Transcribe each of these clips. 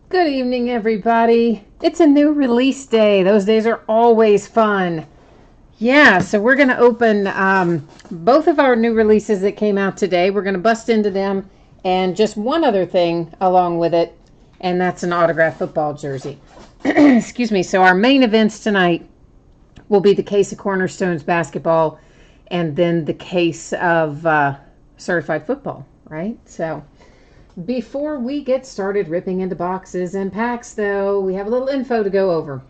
Good evening, everybody. It's a new release day. Those days are always fun. Yeah, so we're going to open both of our new releases that came out today. We're going to bust into them and just one other thing along with it, and that's an autographed football jersey. Excuse me. So our main events tonight will be the case of Cornerstones basketball and then the case of certified football, right? So before we get started ripping into boxes and packs, though, we have a little info to go over.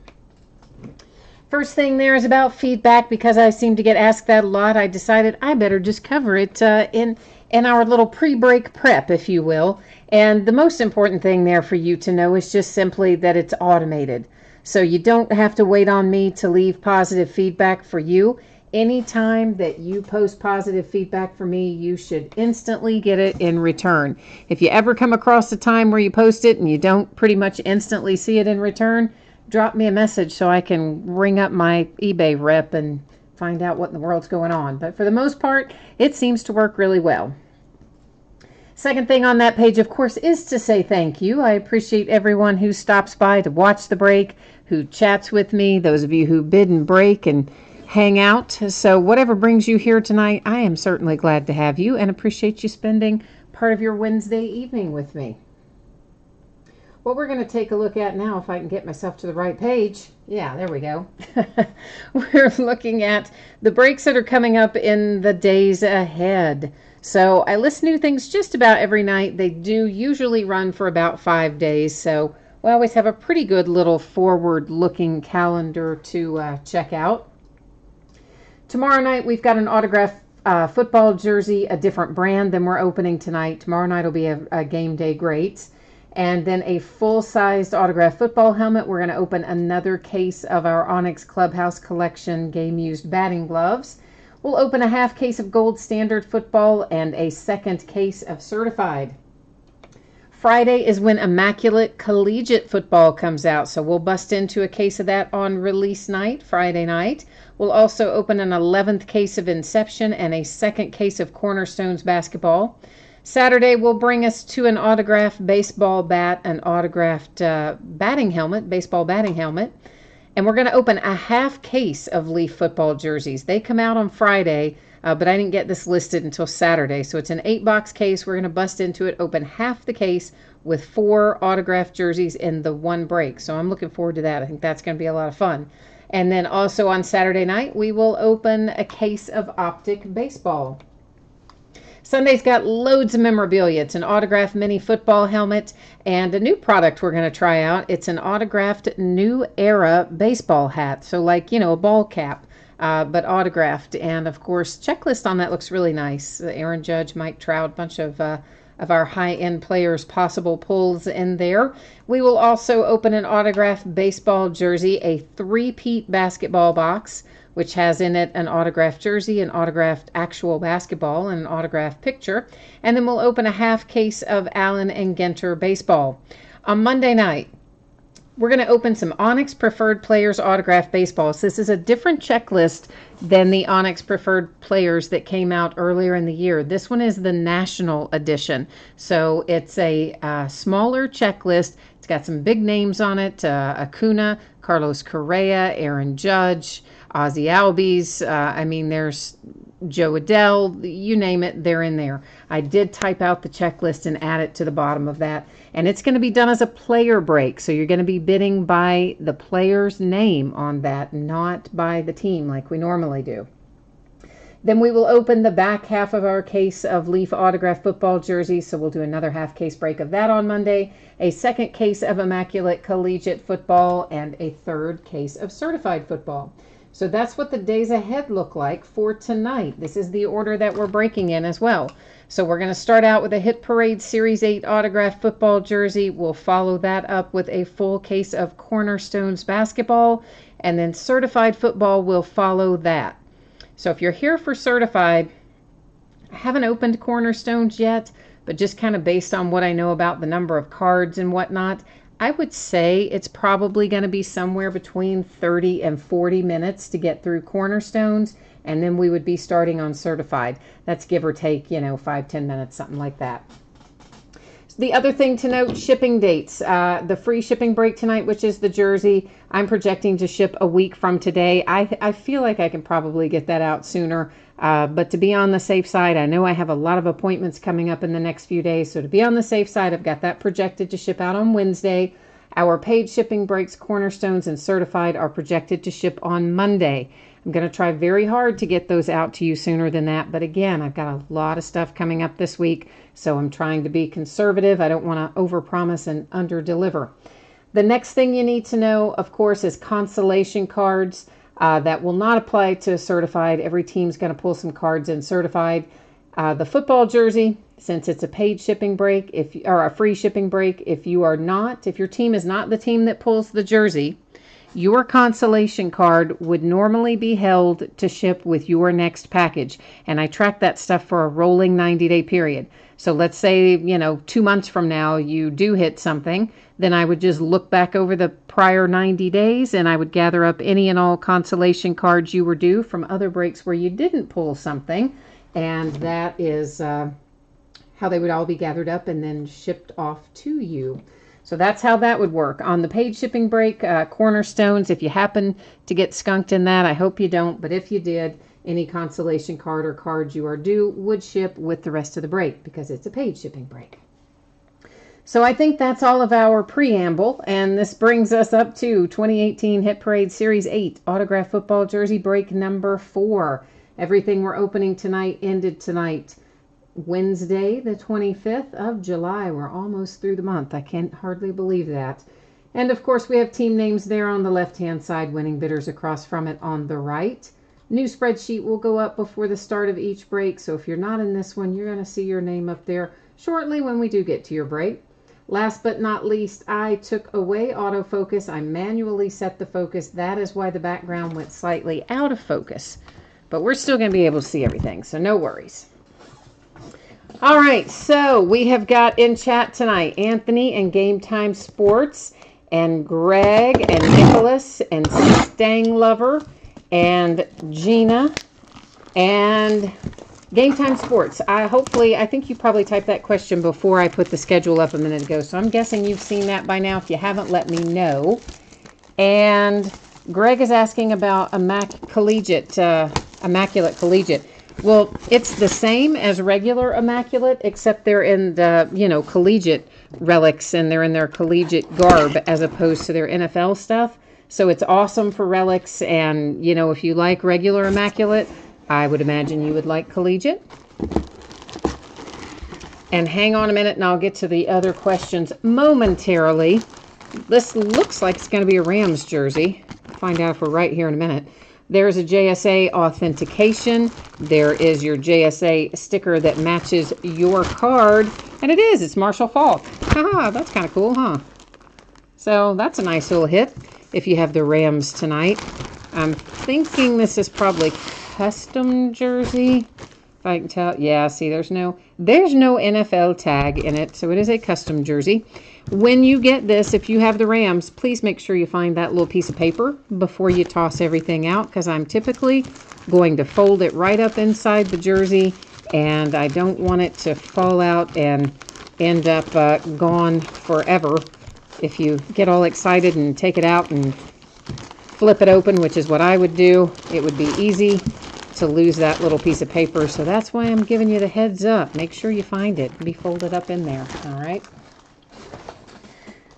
First thing there is about feedback. Because I seem to get asked that a lot, I decided I better just cover it in our little pre-break prep, if you will. And the most important thing there for you to know is just simply that it's automated. So you don't have to wait on me to leave positive feedback for you. Anytime that you post positive feedback for me, you should instantly get it in return. If you ever come across a time where you post it and you don't pretty much instantly see it in return, drop me a message so I can ring up my eBay rep and find out what in the world's going on. But for the most part, it seems to work really well. Second thing on that page, of course, is to say thank you. I appreciate everyone who stops by to watch the break, who chats with me, those of you who bid and break and hang out. So whatever brings you here tonight, I am certainly glad to have you and appreciate you spending part of your Wednesday evening with me. What we're going to take a look at now, if I can get myself to the right page. Yeah, there we go. We're looking at the breaks that are coming up in the days ahead. So I list new things just about every night. They do usually run for about 5 days. So we always have a pretty good little forward-looking calendar to check out. Tomorrow night, we've got an autographed football jersey, a different brand than we're opening tonight. Tomorrow night will be a game day greats. And then a full-sized autographed football helmet. We're going to open another case of our Onyx Clubhouse Collection game-used batting gloves. We'll open a half case of gold standard football and a second case of certified. Friday is when Immaculate Collegiate Football comes out, so we'll bust into a case of that on release night, Friday night. We'll also open an 11th case of Inception and a second case of Cornerstones Basketball. Saturday will bring us to an autographed baseball bat, an autographed batting helmet, baseball batting helmet. And we're going to open a half case of Leaf football jerseys. They come out on Friday, but I didn't get this listed until Saturday. So it's an 8-box case. We're going to bust into it, open half the case with 4 autographed jerseys in the one break. So I'm looking forward to that. I think that's going to be a lot of fun. And then also on Saturday night, we will open a case of Optic baseball. Sunday's got loads of memorabilia. It's an autographed mini football helmet and a new product we're going to try out. It's an autographed New Era baseball hat. So like, a ball cap, but autographed. And of course, checklist on that looks really nice. Aaron Judge, Mike Trout, bunch of our high-end players' possible pulls in there. We will also open an autographed baseball jersey, a 3-peat basketball box, which has in it an autographed jersey, an autographed actual basketball, and an autographed picture. And then we'll open a half case of Allen and Genter baseball. On Monday night, we're going to open some Onyx Preferred Players autographed baseballs. This is a different checklist than the Onyx Preferred Players that came out earlier in the year. This one is the National Edition. So it's a smaller checklist. It's got some big names on it. Acuna, Carlos Correa, Aaron Judge, Ozzie Albies. There's Joe Adele, you name it, they're in there. I did type out the checklist and add it to the bottom of that. And it's going to be done as a player break. So you're going to be bidding by the player's name on that, not by the team like we normally do. Then we will open the back half of our case of Leaf autographed football jerseys. So we'll do another half case break of that on Monday, a second case of Immaculate Collegiate football, and a third case of certified football. So that's what the days ahead look like for tonight. This is the order that we're breaking in as well. So we're going to start out with a Hit Parade Series 8 autographed football jersey. We'll follow that up with a full case of Cornerstones basketball, and then certified football will follow that. So if you're here for certified, I haven't opened Cornerstones yet, but just kind of based on what I know about the number of cards and whatnot, I would say it's probably going to be somewhere between 30 and 40 minutes to get through Cornerstones, and then we would be starting on certified. That's give or take, 5-10 minutes, something like that. The other thing to note, shipping dates. The free shipping break tonight, which is the jersey, I'm projecting to ship a week from today. I feel like I can probably get that out sooner. But to be on the safe side, I know I have a lot of appointments coming up in the next few days. So to be on the safe side, I've got that projected to ship out on Wednesday. Our paid shipping breaks, cornerstones, and certified are projected to ship on Monday. I'm going to try very hard to get those out to you sooner than that. But again, I've got a lot of stuff coming up this week, so I'm trying to be conservative. I don't want to overpromise and underdeliver. The next thing you need to know, of course, is consolation cards. That will not apply to certified. Every team's going to pull some cards in certified. The football jersey, since it's a paid shipping break, or a free shipping break, if your team is not the team that pulls the jersey, your consolation card would normally be held to ship with your next package. And I track that stuff for a rolling 90-day period. So let's say, 2 months from now, you do hit something, then I would just look back over the prior 90 days and I would gather up any and all consolation cards you were due from other breaks where you didn't pull something. And that is how they would all be gathered up and then shipped off to you. So that's how that would work. On the paid shipping break, cornerstones, if you happen to get skunked in that, I hope you don't, but if you did, any consolation card or cards you are due would ship with the rest of the break because it's a paid shipping break. So I think that's all of our preamble, and this brings us up to 2018 Hit Parade Series 8 Autograph Football Jersey Break number 4. Everything we're opening tonight ended tonight. Wednesday, the 25th of July. We're almost through the month. I can't hardly believe that. And of course, we have team names there on the left-hand side, winning bidders across from it on the right. New spreadsheet will go up before the start of each break. So if you're not in this one, you're going to see your name up there shortly when we do get to your break. Last but not least, I took away autofocus. I manually set the focus. That is why the background went slightly out of focus. But we're still going to be able to see everything, so no worries. All right, so we have got in chat tonight Anthony and Game Time Sports and Greg and Nicholas and Stang Lover and Gina and Game Time Sports. I think you probably typed that question before I put the schedule up a minute ago, so I'm guessing you've seen that by now. If you haven't, let me know. And Greg is asking about Immaculate Collegiate. Well, it's the same as regular Immaculate, except they're in the, collegiate relics and they're in their collegiate garb as opposed to their NFL stuff. So it's awesome for relics. And, if you like regular Immaculate, I would imagine you would like collegiate. And hang on a minute and I'll get to the other questions momentarily. This looks like it's going to be a Rams jersey. Find out if we're right here in a minute. There's a JSA authentication. There is your JSA sticker that matches your card. And it's Marshall Faulk. Haha, that's kind of cool, huh? So that's a nice little hit if you have the Rams tonight. I'm thinking this is probably custom jersey. If I can tell. Yeah, see, there's no NFL tag in it. So it is a custom jersey. When you get this, if you have the Rams, please make sure you find that little piece of paper before you toss everything out, because I'm typically going to fold it right up inside the jersey, and I don't want it to fall out and end up gone forever. If you get all excited and take it out and flip it open, which is what I would do, it would be easy to lose that little piece of paper. So that's why I'm giving you the heads up. Make sure you find it. Be folded up in there. All right.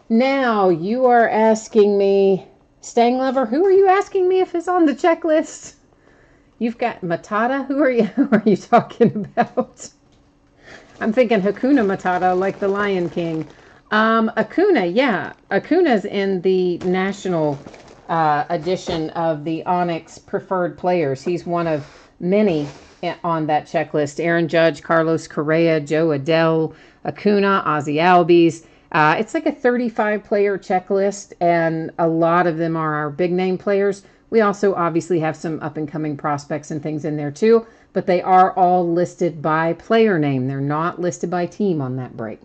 Now, you are asking me, Stang Lover, who are you asking me if it's on the checklist? You've got Matata? Who are you talking about? I'm thinking Hakuna Matata, like the Lion King. Acuna, yeah. Acuna's in the national edition of the Onyx Preferred Players. He's one of many on that checklist. Aaron Judge, Carlos Correa, Joe Adele, Acuna, Ozzie Albies. It's like a 35-player checklist, and a lot of them are our big-name players. We also obviously have some up-and-coming prospects and things in there too, but they are all listed by player name. They're not listed by team on that break.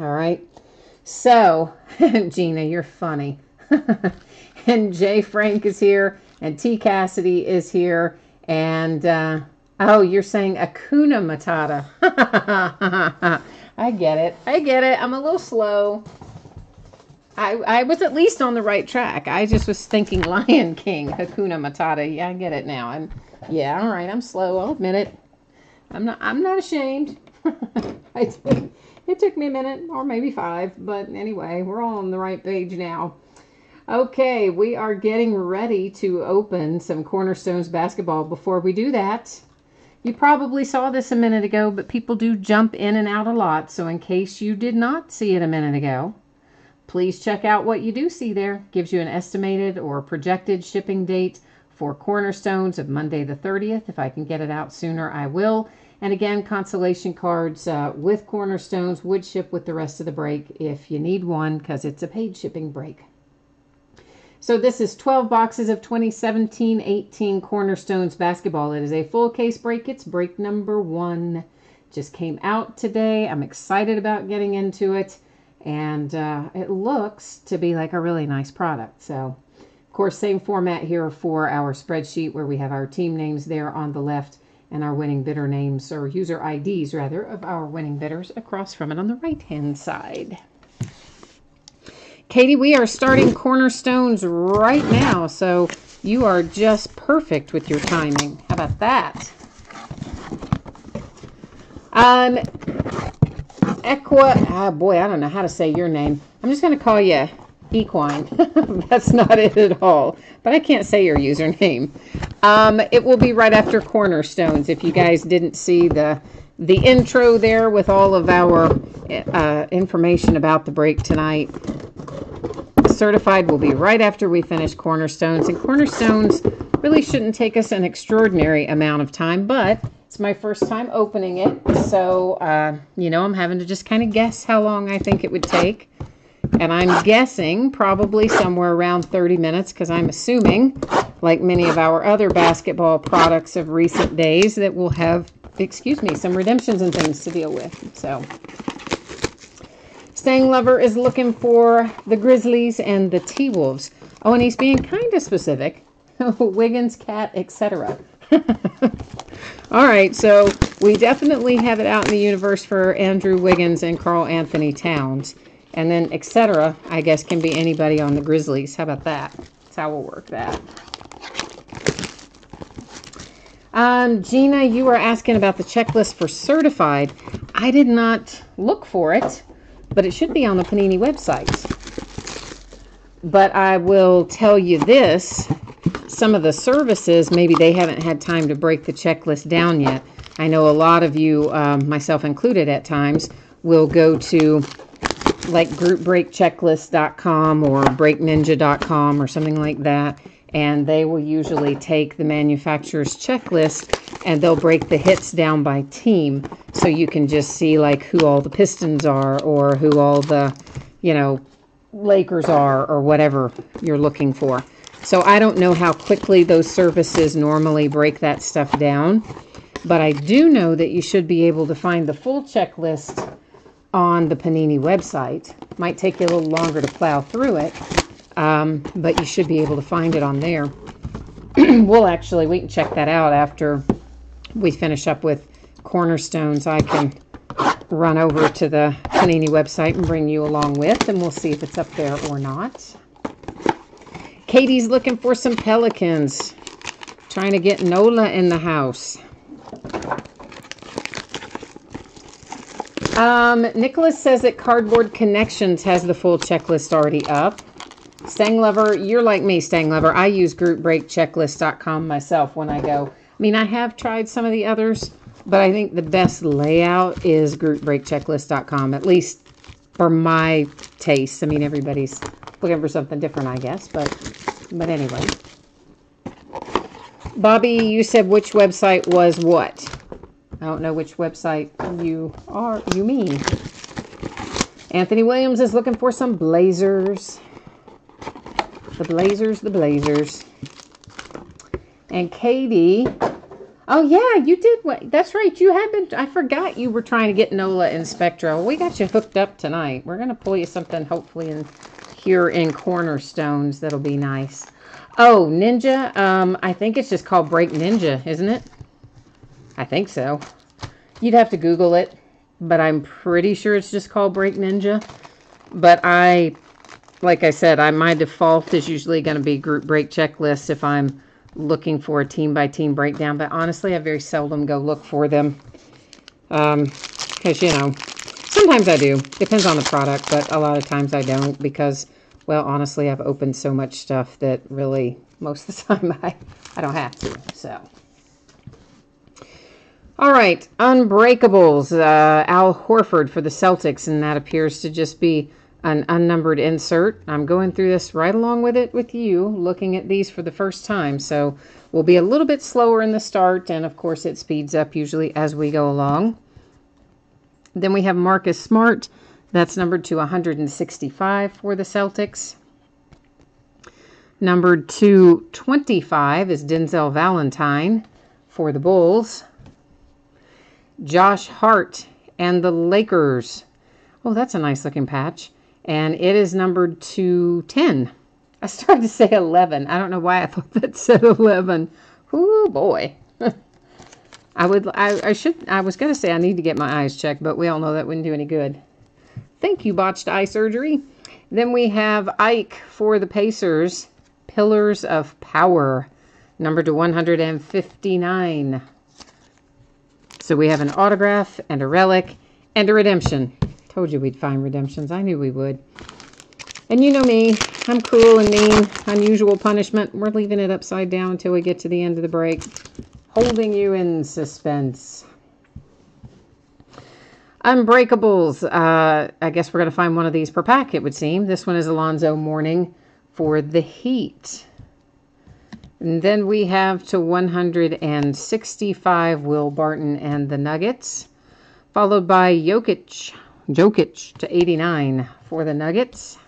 All right. So, Gina, you're funny. And Jay Frank is here, and T. Cassidy is here, and oh, you're saying Acuna Matata. I get it. I get it. I'm a little slow. I was at least on the right track. I just was thinking Lion King, Hakuna Matata. Yeah, I get it now. Yeah, all right. I'm slow. I'll admit it. I'm not ashamed. It took me a minute or maybe 5, but anyway, we're all on the right page now. Okay, we are getting ready to open some Cornerstones basketball. Before we do that, you probably saw this a minute ago, but people do jump in and out a lot. So in case you did not see it a minute ago, please check out what you do see there. Gives you an estimated or projected shipping date for Cornerstones of Monday the 30th. If I can get it out sooner, I will. And again, consolation cards with Cornerstones would ship with the rest of the break if you need one, because it's a paid shipping break. So this is 12 boxes of 2017-18 Cornerstones basketball. It is a full case break. It's break number 1. Just came out today. I'm excited about getting into it. And it looks to be like a really nice product. So, of course, same format here for our spreadsheet where we have our team names there on the left and our winning bidder names, or user IDs rather, of our winning bidders across from it on the right-hand side. Katie, we are starting Cornerstones right now, so you are just perfect with your timing. How about that? Boy, I don't know how to say your name. I'm just going to call you Equine. That's not it at all, but I can't say your username. It will be right after Cornerstones. If you guys didn't see the intro there with all of our information about the break tonight, Certified will be right after we finish Cornerstones. And Cornerstones really shouldn't take us an extraordinary amount of time, but it's my first time opening it. So, I'm having to just kind of guess how long I think it would take. And I'm guessing probably somewhere around 30 minutes, because I'm assuming, like many of our other basketball products of recent days, that we'll have, some redemptions and things to deal with. So, Stang Lover is looking for the Grizzlies and the T-Wolves. Oh, and he's being kind of specific. Wiggins, Cat, etc. All right, so we definitely have it out in the universe for Andrew Wiggins and Karl Anthony Towns. And then etc., I guess, can be anybody on the Grizzlies. How about that? That's how we'll work that. Gina, you were asking about the checklist for Certified. I did not look for it, but it should be on the Panini website. But I will tell you this. Some of the services, maybe they haven't had time to break the checklist down yet. I know a lot of you, myself included at times, will go to like groupbreakchecklist.com or breakninja.com or something like that, and they will usually take the manufacturer's checklist and they'll break the hits down by team, so you can just see like who all the Pistons are or who all the, Lakers are or whatever you're looking for. So I don't know how quickly those services normally break that stuff down, but I do know that you should be able to find the full checklist on the Panini website. Might take you a little longer to plow through it, but you should be able to find it on there. We can check that out after we finish up with Cornerstones. I can run over to the Panini website and bring you along with, and we'll see if it's up there or not. Katie's looking for some Pelicans. Trying to get Nola in the house. Nicholas says that Cardboard Connections has the full checklist already up. Stang Lover, you're like me, Stang Lover. I use groupbreakchecklist.com myself when I go. I mean, I have tried some of the others, but I think the best layout is groupbreakchecklist.com, at least for my taste. I mean, everybody's looking for something different, I guess, but anyway. Bobby, you said which website was what? I don't know which website you mean. Anthony Williams is looking for some Blazers. The Blazers. And Katie, oh yeah, you did. That's right. You had been. I forgot you were trying to get Nola and Spectra. Well, we got you hooked up tonight. We're gonna pull you something hopefully here in Cornerstones that'll be nice. Oh, Ninja. I think it's just called Break Ninja, isn't it? I think so. You'd have to Google it. but I'm pretty sure it's just called Break Ninja. But like I said, my default is usually going to be group break checklist if I'm looking for a team-by-team breakdown. But honestly, I very seldom go look for them. Because, you know, sometimes I do. Depends on the product, but a lot of times I don't because, well, honestly, I've opened so much stuff that really, most of the time, I don't have to, so. All right, Unbreakables, Al Horford for the Celtics, and that appears to just be an unnumbered insert. I'm going through this right along with it with you, looking at these for the first time, so we'll be a little bit slower in the start, and of course it speeds up usually as we go along. Then we have Marcus Smart, that's numbered to 165 for the Celtics. Numbered to 25 is Denzel Valentine for the Bulls. Josh Hart and the Lakers. Oh, that's a nice looking patch. And it is numbered to 10. I started to say 11. I don't know why I thought that said 11. Oh boy. I was going to say I need to get my eyes checked, but we all know that wouldn't do any good. Thank you, botched eye surgery. Then we have Ike for the Pacers. Pillars of Power. Numbered to 159. So we have an autograph and a relic and a redemption. Told you we'd find redemptions. I knew we would. And you know me. I'm cruel and mean. Unusual punishment. We're leaving it upside down until we get to the end of the break. Holding you in suspense. Unbreakables. I guess we're going to find one of these per pack, it would seem. This one is Alonzo Mourning for the Heat. And then we have to 165 Will Barton and the Nuggets, followed by Jokic to 89 for the Nuggets.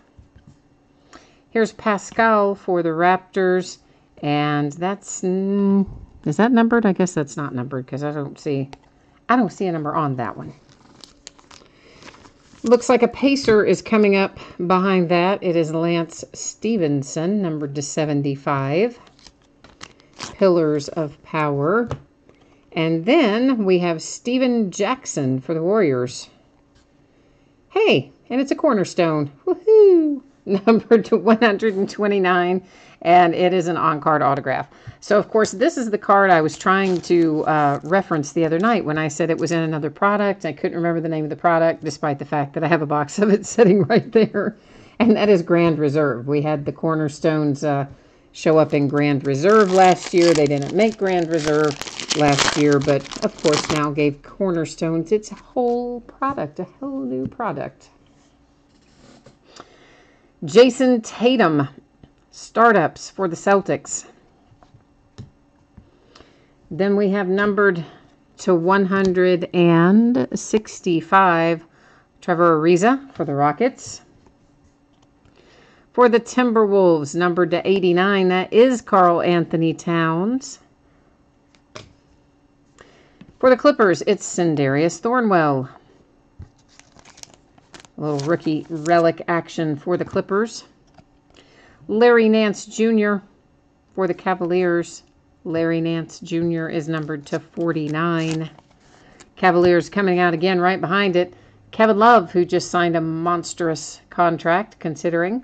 Here's Pascal for the Raptors, and that's is that numbered? I guess that's not numbered because I don't see a number on that one. Looks like a Pacer is coming up behind that. It is Lance Stevenson, numbered to 75. Pillars of Power. And then we have Steven Jackson for the Warriors. Hey, and it's a cornerstone. Woohoo! Numbered to 129, and it is an on-card autograph. So, of course, this is the card I was trying to reference the other night when I said it was in another product. I couldn't remember the name of the product, despite the fact that I have a box of it sitting right there. And that is Grand Reserve. We had the cornerstones show up in Grand Reserve last year. They didn't make Grand Reserve last year, but of course now gave cornerstones its whole product, a whole new product. Jason Tatum, startups for the Celtics. Then we have numbered to 165 Trevor Ariza for the Rockets. For the Timberwolves, numbered to 89, that is Karl Anthony Towns. For the Clippers, it's Sindarius Thornwell. A little rookie relic action for the Clippers. Larry Nance Jr. for the Cavaliers. Larry Nance Jr. is numbered to 49. Cavaliers coming out again right behind it. Kevin Love, who just signed a monstrous contract, considering.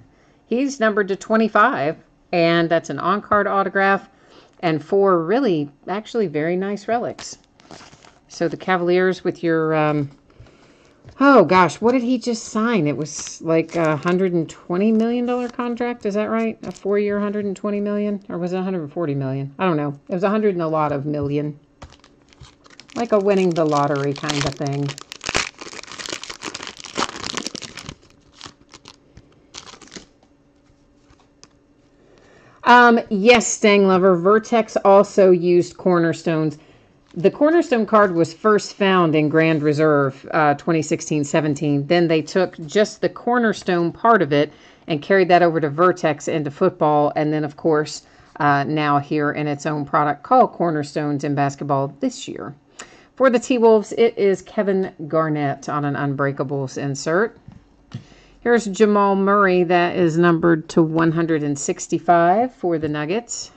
He's numbered to 25, and that's an on-card autograph and 4 really, actually very nice relics. So the Cavaliers with your, oh gosh, what did he just sign? It was like a $120 million contract, is that right? A 4-year $120 million? Or was it $140 million? I don't know. It was 100 and a lot of million. Like a winning the lottery kind of thing. Yes, Stang Lover. Vertex also used cornerstones. The cornerstone card was first found in Grand Reserve 2016-17. Then they took just the cornerstone part of it and carried that over to Vertex into football. And then, of course, now here in its own product called Cornerstones in basketball this year. For the T-Wolves, it is Kevin Garnett on an Unbreakables insert. Here's Jamal Murray. That is numbered to 165 for the Nuggets.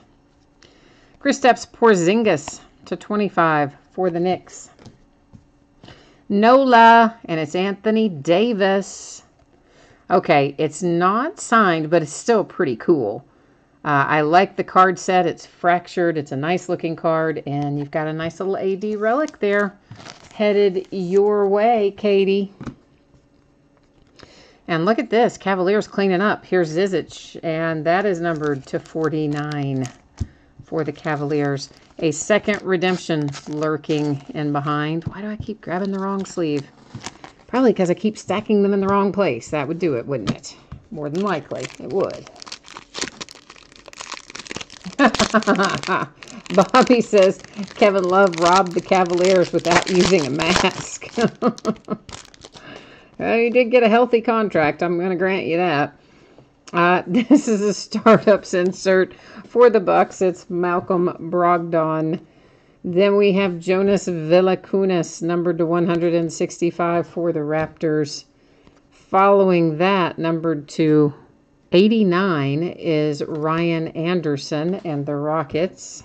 Kristaps Porzingis to 25 for the Knicks. Nola, and it's Anthony Davis. Okay, it's not signed, but it's still pretty cool. I like the card set. It's fractured. It's a nice looking card, and you've got a nice little AD relic there headed your way, Katie. And look at this. Cavaliers cleaning up. Here's Zizic, and that is numbered to 49 for the Cavaliers. A second redemption lurking in behind. Why do I keep grabbing the wrong sleeve? Probably because I keep stacking them in the wrong place. That would do it, wouldn't it? More than likely, it would. Bobby says Kevin Love robbed the Cavaliers without using a mask. Well, you did get a healthy contract. I'm going to grant you that. This is a startups insert for the Bucks. It's Malcolm Brogdon. Then we have Jonas Valanciunas, numbered to 165 for the Raptors. Following that, numbered to 89 is Ryan Anderson and the Rockets.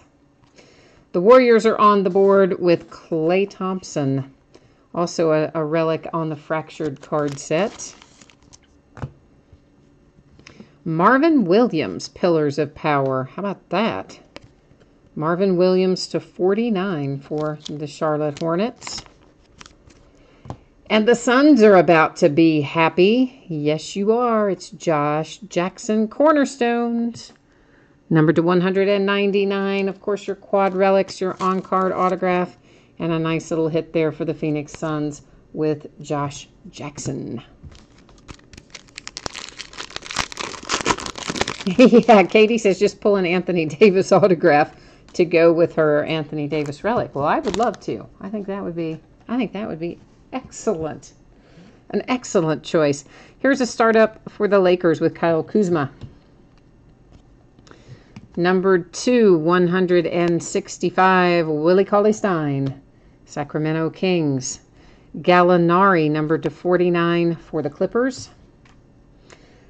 The Warriors are on the board with Klay Thompson. Also a relic on the fractured card set. Marvin Williams, Pillars of Power. How about that? Marvin Williams to 49 for the Charlotte Hornets. And the Suns are about to be happy. Yes, you are. It's Josh Jackson Cornerstones. Numbered to 199. Of course, your quad relics, your on-card autograph, and a nice little hit there for the Phoenix Suns with Josh Jackson. Yeah, Katie says just pull an Anthony Davis autograph to go with her Anthony Davis relic. Well, I would love to. I think that would be excellent. An excellent choice. Here's a startup for the Lakers with Kyle Kuzma. Numbered to 165, Willie Cauley-Stein, Sacramento Kings. Gallinari, numbered to 49 for the Clippers.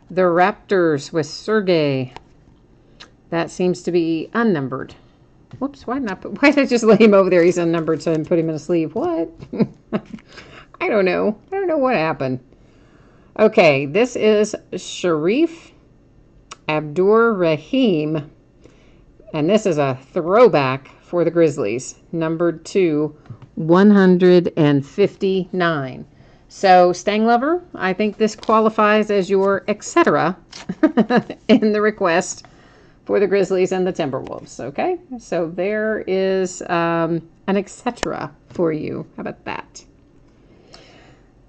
The Raptors with Sergey. That seems to be unnumbered. Whoops, why did I just lay him over there? He's unnumbered, so I didn't put him in a sleeve. What? I don't know. I don't know what happened. Okay, this is Sharif Abdur-Rahim. And this is a throwback for the Grizzlies. Numbered to 159. So, Stang Lover, I think this qualifies as your etc. in the request for the Grizzlies and the Timberwolves, okay? So, there is an etc. for you. How about that?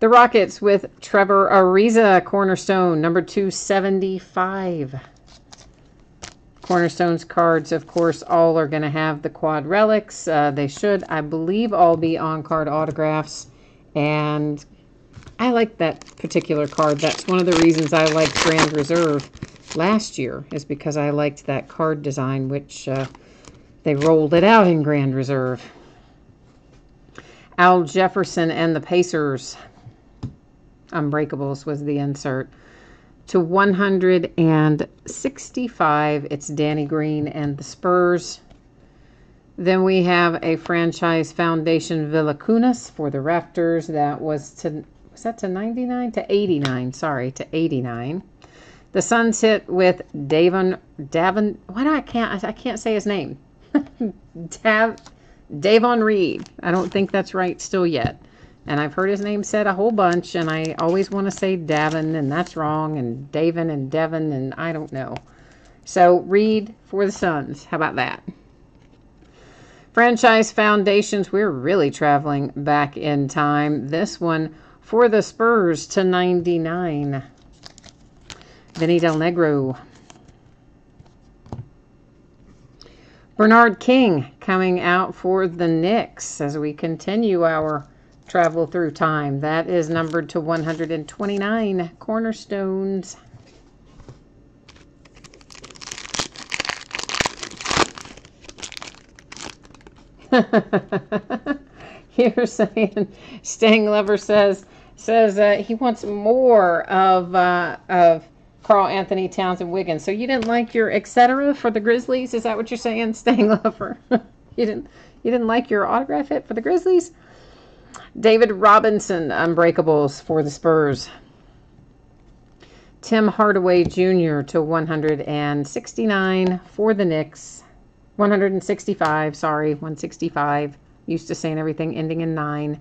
The Rockets with Trevor Ariza, Cornerstone, number 275. Cornerstone's cards, of course, all are going to have the quad relics. They should, I believe, all be on-card autographs. And I like that particular card. That's one of the reasons I liked Grand Reserve last year, is because I liked that card design, which they rolled it out in Grand Reserve. Al Jefferson and the Pacers. Unbreakables was the insert. To 165, it's Danny Green and the Spurs. Then we have a franchise foundation Valanciunas for the Raptors. That was that to 99? To 89. Sorry, to 89. The Suns hit with I can't say his name. Davon Reed. I don't think that's right still yet. And I've heard his name said a whole bunch, and I always want to say Davin, and that's wrong, and Davin and Devin, and I don't know. So, Reed for the Suns. How about that? Franchise foundations, we're really traveling back in time. This one for the Spurs to 99. Vinny Del Negro. Bernard King coming out for the Knicks as we continue our travel through time. That is numbered to 129. Cornerstones. You're saying Stang Lover says he wants more of Karl Anthony Towns and Wiggins. So you didn't like your etc. for the Grizzlies? Is that what you're saying, Stang Lover? You didn't like your autograph hit for the Grizzlies? David Robinson Unbreakables for the Spurs. Tim Hardaway Jr. to 169 for the Knicks. 165, sorry, 165. Used to saying everything ending in 9.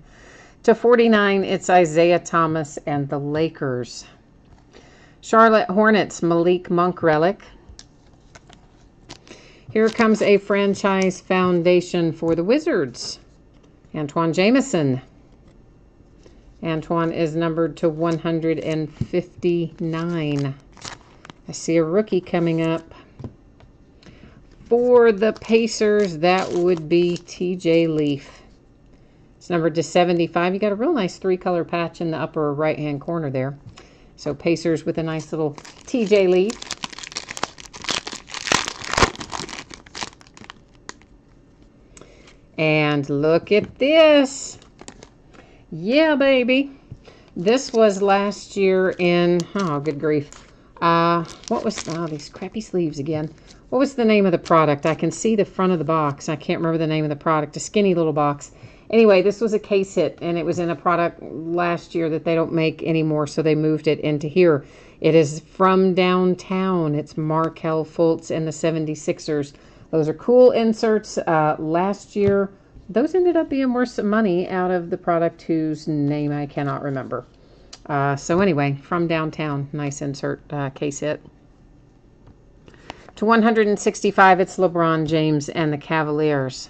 To 49, it's Isaiah Thomas and the Lakers. Charlotte Hornets Malik Monk relic. Here comes a franchise foundation for the Wizards. Antoine Jamison. Antoine is numbered to 159. I see a rookie coming up. For the Pacers, that would be TJ Leaf. It's numbered to 75. You got a real nice 3-color patch in the upper right-hand corner there. So Pacers with a nice little TJ Leaf. And look at this. Yeah, baby. This was last year in, oh, good grief. What was, these crappy sleeves again. What was the name of the product? I can see the front of the box. I can't remember the name of the product. A skinny little box. Anyway, this was a case hit, and it was in a product last year that they don't make anymore, so they moved it into here. It is from downtown. It's Markelle Fultz and the 76ers. Those are cool inserts. Last year, those ended up being worth some money out of the product whose name I cannot remember. So anyway, from downtown, nice insert case hit. To 165, it's LeBron James and the Cavaliers.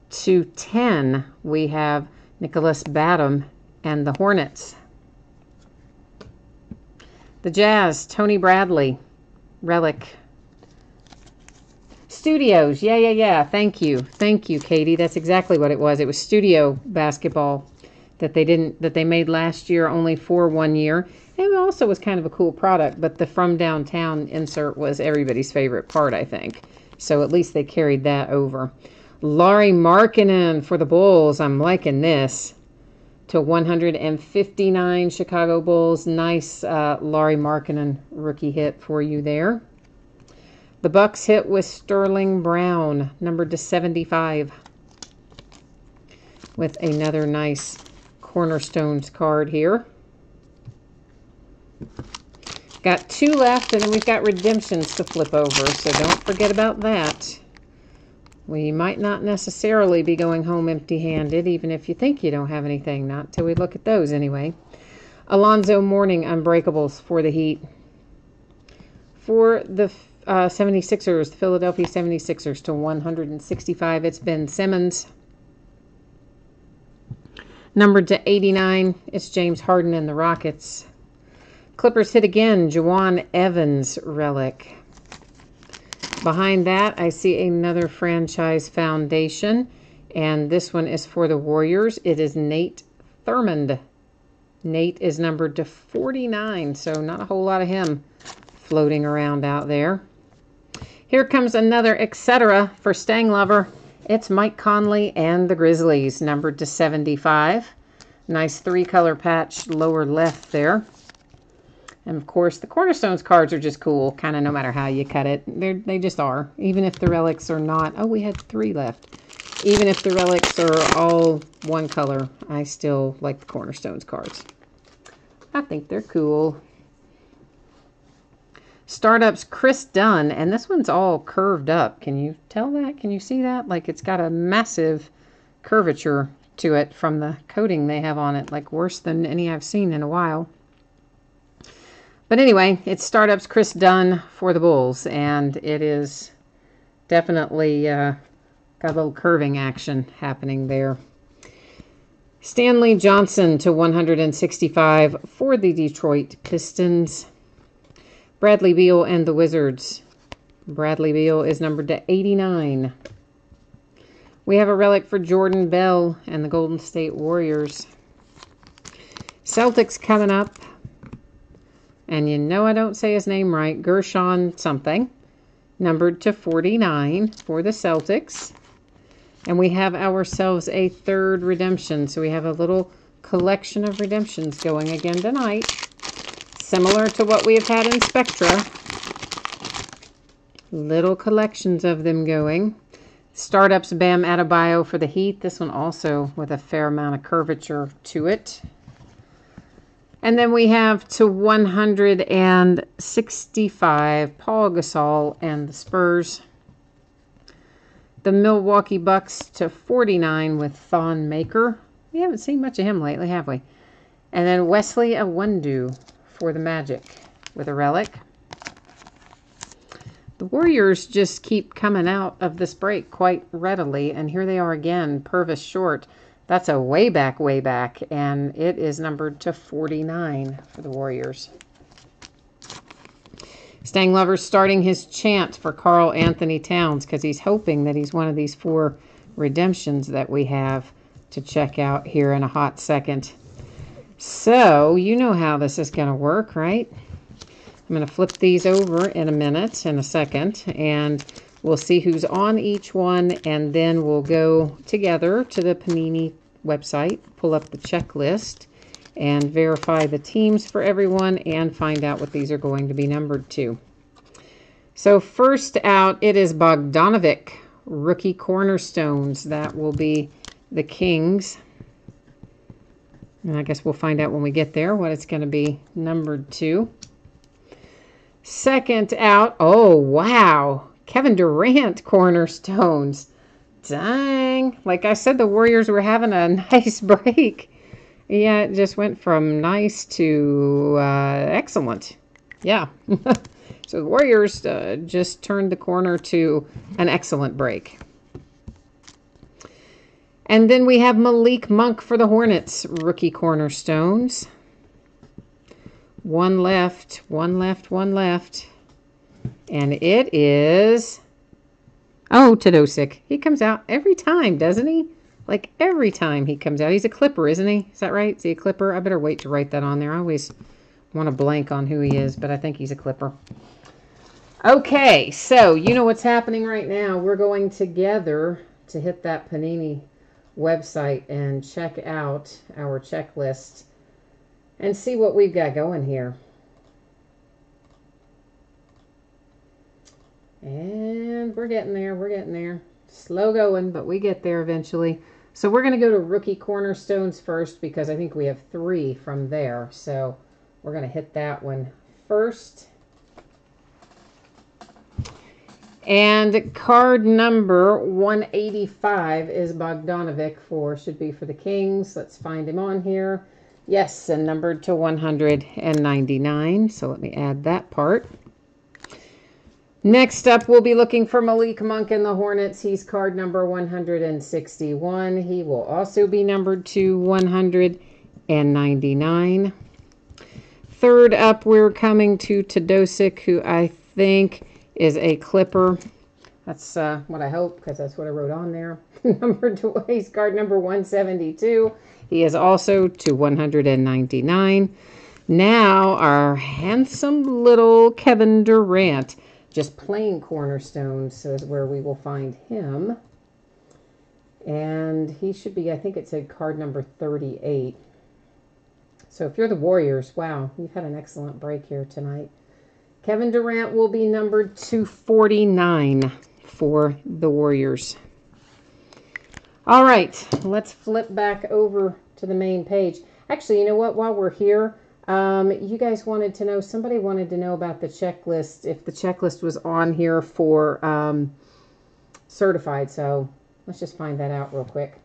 To 10, we have Nicholas Batum and the Hornets. The Jazz, Tony Bradley, relic. Studios, yeah. Thank you, Katie. That's exactly what it was. It was studio basketball that they made last year, only for 1 year. It also was kind of a cool product, but the from downtown insert was everybody's favorite part, I think. So at least they carried that over. Lauri Markkanen for the Bulls. I'm liking this. To 159 Chicago Bulls. Nice Lauri Markkanen rookie hit for you there. The Bucks hit with Sterling Brown, numbered to 75. With another nice Cornerstones card here. Got 2 left, and then we've got redemptions to flip over, so don't forget about that. We might not necessarily be going home empty-handed, even if you think you don't have anything. Not till we look at those, anyway. Alonzo Mourning Unbreakables for the Heat. For the 76ers, the Philadelphia 76ers to 165, it's Ben Simmons. Numbered to 89, it's James Harden and the Rockets. Clippers hit again, Juwan Evans relic. Behind that, I see another franchise foundation, and this one is for the Warriors. It is Nate Thurmond. Nate is numbered to 49, so not a whole lot of him floating around out there. Here comes another etc. for Stang Lover. It's Mike Conley and the Grizzlies, numbered to 75. Nice 3-color patch lower left there. And of course, the Cornerstones cards are just cool, kind of no matter how you cut it. They just are. Even if the relics are not, oh, we had 3 left. Even if the relics are all 1 color, I still like the Cornerstones cards. I think they're cool. Startups Chris Dunn, and this one's all curved up. Can you tell that? Can you see that? Like it's got a massive curvature to it from the coating they have on it, like worse than any I've seen in a while. But anyway, it's Startups Chris Dunn for the Bulls, and it is definitely got a little curving action happening there. Stanley Johnson to 165 for the Detroit Pistons. Bradley Beal and the Wizards. Bradley Beal is numbered to 89. We have a relic for Jordan Bell and the Golden State Warriors. Celtics coming up. And you know I don't say his name right. Gershon something. Numbered to 49 for the Celtics. And we have ourselves a 3rd redemption. So we have a little collection of redemptions going again tonight. Similar to what we have had in Spectra. Little collections of them going. Startups Bam Adebayo for the Heat. This one also with a fair amount of curvature to it. And then we have to 165, Paul Gasol and the Spurs. The Milwaukee Bucks to 49 with Thon Maker. We haven't seen much of him lately, have we? And then Wesley Iwundu for the Magic with a relic. The Warriors just keep coming out of this break quite readily. And here they are again, Purvis Short. That's a way back, and it is numbered to 49 for the Warriors. Stang Lover's starting his chant for Karl Anthony Towns because he's hoping that he's one of these 4 redemptions that we have to check out here in a hot second. So, you know how this is going to work, right? I'm going to flip these over in a second, and we'll see who's on each one, and then we'll go together to the Panini website, pull up the checklist, and verify the teams for everyone and find out what these are going to be numbered to. So first out, it is Bogdanovic, rookie cornerstones. That will be the Kings. And I guess we'll find out when we get there what it's going to be numbered to. Second out, oh wow, Kevin Durant cornerstones. Dang. Like I said, the Warriors were having a nice break. Yeah, it just went from nice to excellent. Yeah. So the Warriors just turned the corner to an excellent break. And then we have Malik Monk for the Hornets, rookie cornerstones. One left. And it is... Oh, Tadosic. He comes out every time, doesn't he? Like every time he comes out. He's a Clipper, isn't he? Is that right? Is he a Clipper? I better wait to write that on there. I always want to blank on who he is, but I think he's a Clipper. Okay, so you know what's happening right now. We're going together to hit that Panini website and check out our checklist and see what we've got going here. And we're getting there. Slow going, but we get there eventually. So we're going to go to rookie cornerstones first because I think we have 3 from there. So we're going to hit that one first. And card number 185 is Bogdanovic should be for the Kings. Let's find him on here. Yes, and numbered to 199. So let me add that part. Next up, we'll be looking for Malik Monk in the Hornets. He's card number 161. He will also be numbered to 199. Third up, we're coming to Tadosic, who I think is a Clipper. That's what I hope, because that's what I wrote on there. He's card number 172. He is also to 199. Now, our handsome little Kevin Durant. Just plain cornerstones is where we will find him. And he should be, I think it said card number 38. So if you're the Warriors, wow, you've had an excellent break here tonight. Kevin Durant will be numbered 249 for the Warriors. All right, let's flip back over to the main page. Actually, you know what? While we're here, you guys wanted to know, somebody wanted to know about the checklist, if the checklist was on here for certified. So let's just find that out real quick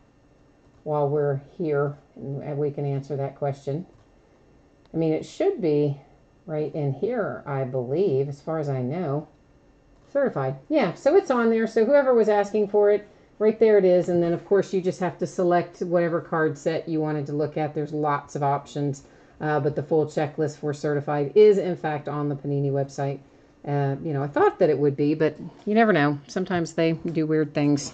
while we're here, and we can answer that question. I mean, it should be right in here, I believe, as far as I know. Certified. Yeah, so it's on there. So whoever was asking for it, right there it is. And then, of course, you just have to select whatever card set you wanted to look at. There's lots of options. But the full checklist for certified is, in fact, on the Panini website. You know, I thought that it would be, but you never know. Sometimes they do weird things.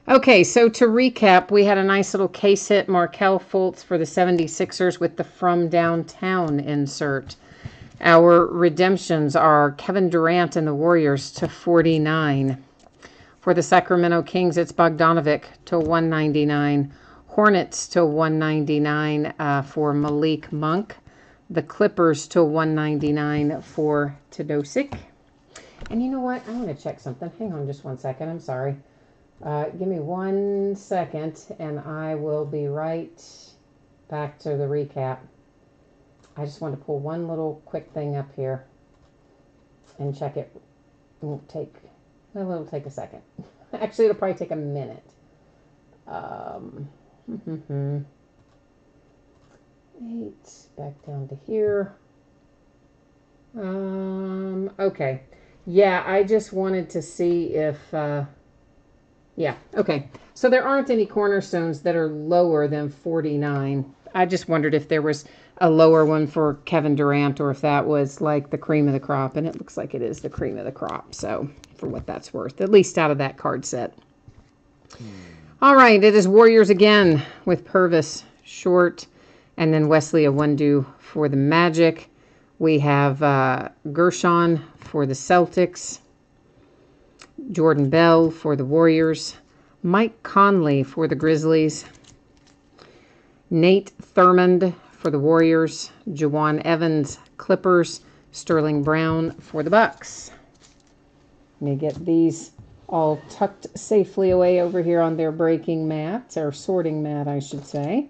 Okay, so to recap, we had a nice little case hit, Markelle Fultz for the 76ers with the From Downtown insert. Our redemptions are Kevin Durant and the Warriors to 49. For the Sacramento Kings, it's Bogdanovic to 199. Hornets to 199 for Malik Monk. The Clippers to 199 for Tadosic. And you know what? I'm going to check something. Hang on just 1 second. I'm sorry. Give me 1 second, and I will be right back to the recap. I just want to pull one little quick thing up here and check it. It'll take a second. Actually, it'll probably take a minute. 8, back down to here. Okay. Yeah, I just wanted to see if, yeah, okay. So there aren't any cornerstones that are lower than 49. I just wondered if there was a lower one for Kevin Durant or if that was like the cream of the crop, and it looks like it is the cream of the crop. So for what that's worth, at least out of that card set. All right, it is Warriors again with Purvis Short and then Wesley Awundu for the Magic. We have Gershon for the Celtics, Jordan Bell for the Warriors, Mike Conley for the Grizzlies, Nate Thurmond for the Warriors, Jawan Evans, Clippers, Sterling Brown for the Bucks. Let me get these all tucked safely away over here on their breaking mat, or sorting mat, I should say,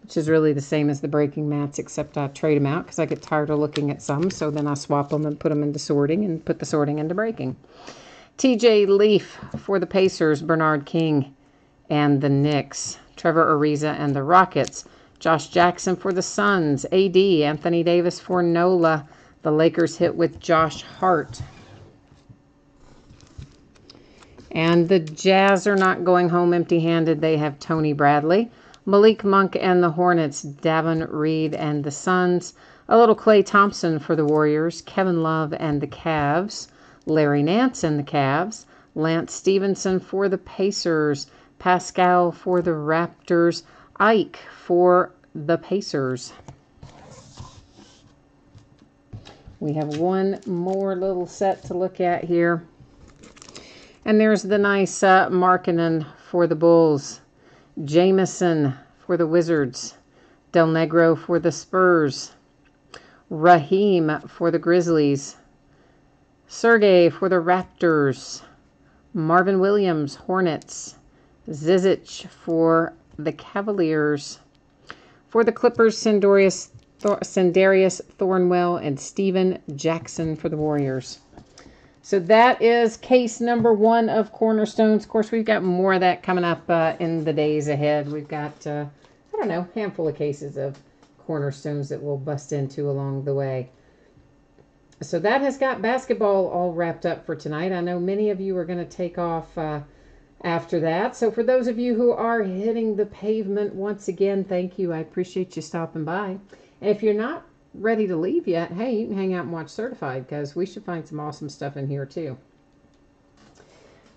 which is really the same as the breaking mats, except I trade them out because I get tired of looking at some, so then I swap them and put them into sorting and put the sorting into breaking. TJ Leaf for the Pacers, Bernard King and the Knicks, Trevor Ariza and the Rockets, Josh Jackson for the Suns, AD, Anthony Davis for NOLA. The Lakers hit with Josh Hart. And the Jazz are not going home empty-handed. They have Tony Bradley, Malik Monk and the Hornets, Davon Reed and the Suns, a little Klay Thompson for the Warriors, Kevin Love and the Cavs, Larry Nance and the Cavs, Lance Stevenson for the Pacers, Pascal for the Raptors, Ike for the Pacers. We have one more little set to look at here. And there's the nice Markkanen for the Bulls, Jameson for the Wizards, Del Negro for the Spurs, Raheem for the Grizzlies, Sergey for the Raptors, Marvin Williams, Hornets, Zizic for the Cavaliers, for the Clippers, Sendarius Thornwell, and Steven Jackson for the Warriors. So that is case number 1 of Cornerstones. Of course, we've got more of that coming up in the days ahead. We've got, I don't know, a handful of cases of Cornerstones that we'll bust into along the way. So that has got basketball all wrapped up for tonight. I know many of you are going to take off after that. So for those of you who are hitting the pavement, once again, thank you. I appreciate you stopping by. And if you're not ready to leave yet, hey, you can hang out and watch Certified, because we should find some awesome stuff in here too.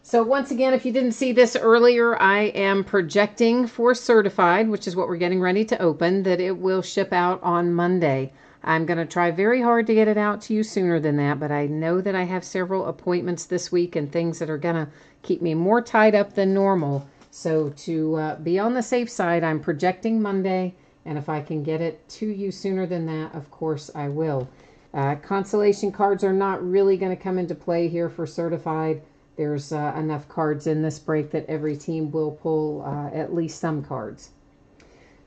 So once again, if you didn't see this earlier, I am projecting for Certified, which is what we're getting ready to open, that it will ship out on Monday. I'm going to try very hard to get it out to you sooner than that, but I know that I have several appointments this week and things that are going to keep me more tied up than normal. So to be on the safe side, I'm projecting Monday. And if I can get it to you sooner than that, of course I will. Consolation cards are not really going to come into play here for Certified. There's enough cards in this break that every team will pull at least some cards.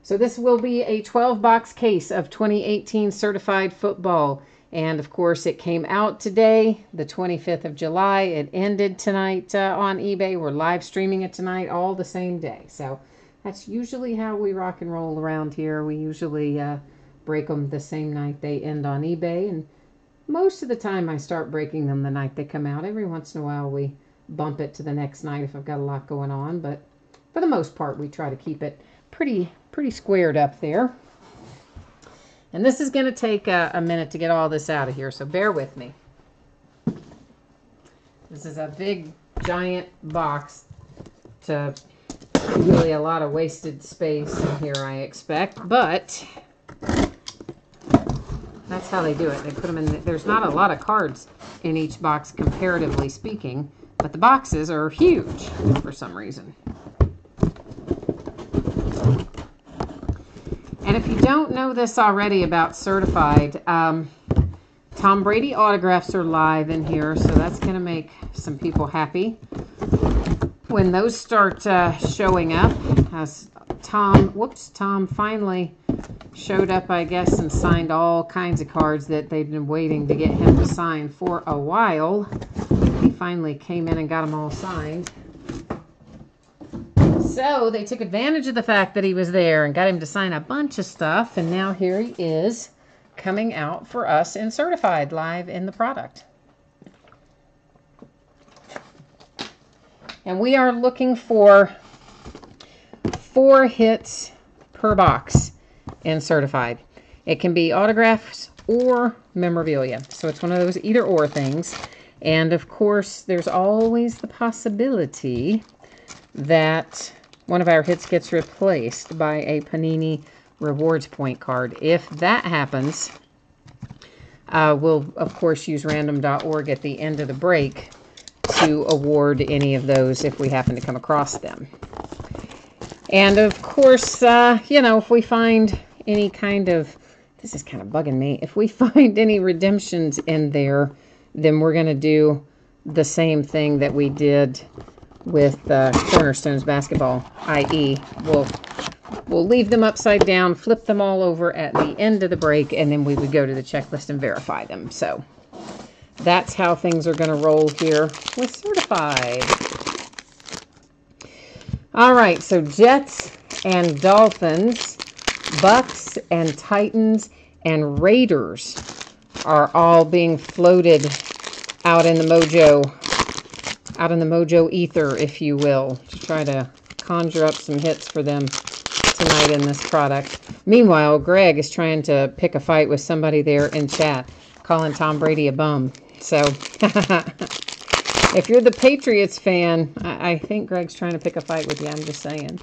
So this will be a 12-box case of 2018 Certified Football. And of course it came out today, the 25th of July. It ended tonight on eBay. We're live streaming it tonight, all the same day. So that's usually how we rock and roll around here. We usually break them the same night they end on eBay. And most of the time I start breaking them the night they come out. Every once in a while we bump it to the next night if I've got a lot going on. But for the most part, we try to keep it pretty squared up there. And this is going to take a minute to get all this out of here, so bear with me. This is a big, giant box to really a lot of wasted space in here, I expect, but that's how they do it. They put them in. There's not a lot of cards in each box, comparatively speaking, but the boxes are huge for some reason. And if you don't know this already about Certified, Tom Brady autographs are live in here, so that's going to make some people happy when those start showing up. As Tom finally showed up, I guess, and signed all kinds of cards that they've been waiting to get him to sign for a while. He finally came in and got them all signed. So they took advantage of the fact that he was there and got him to sign a bunch of stuff, and now here he is coming out for us in certified live in the product. And we are looking for 4 hits per box in certified. It can be autographs or memorabilia. So it's one of those either or things. And of course, there's always the possibility that one of our hits gets replaced by a Panini Rewards point card. If that happens, we'll of course use random.org at the end of the break to award any of those if we happen to come across them. And of course, you know, if we find any kind of, this is kind of bugging me, if we find any redemptions in there, then we're going to do the same thing that we did with Cornerstones Basketball, i.e. we'll leave them upside down, flip them all over at the end of the break, and then we would go to the checklist and verify them. So that's how things are going to roll here with certified. All right, so Jets and Dolphins, Bucks and Titans and Raiders are all being floated out in the mojo ether, if you will, to try to conjure up some hits for them tonight in this product. Meanwhile, Greg is trying to pick a fight with somebody there in chat, calling Tom Brady a bum. So if you're the Patriots fan, I think Greg's trying to pick a fight with you. I'm just saying.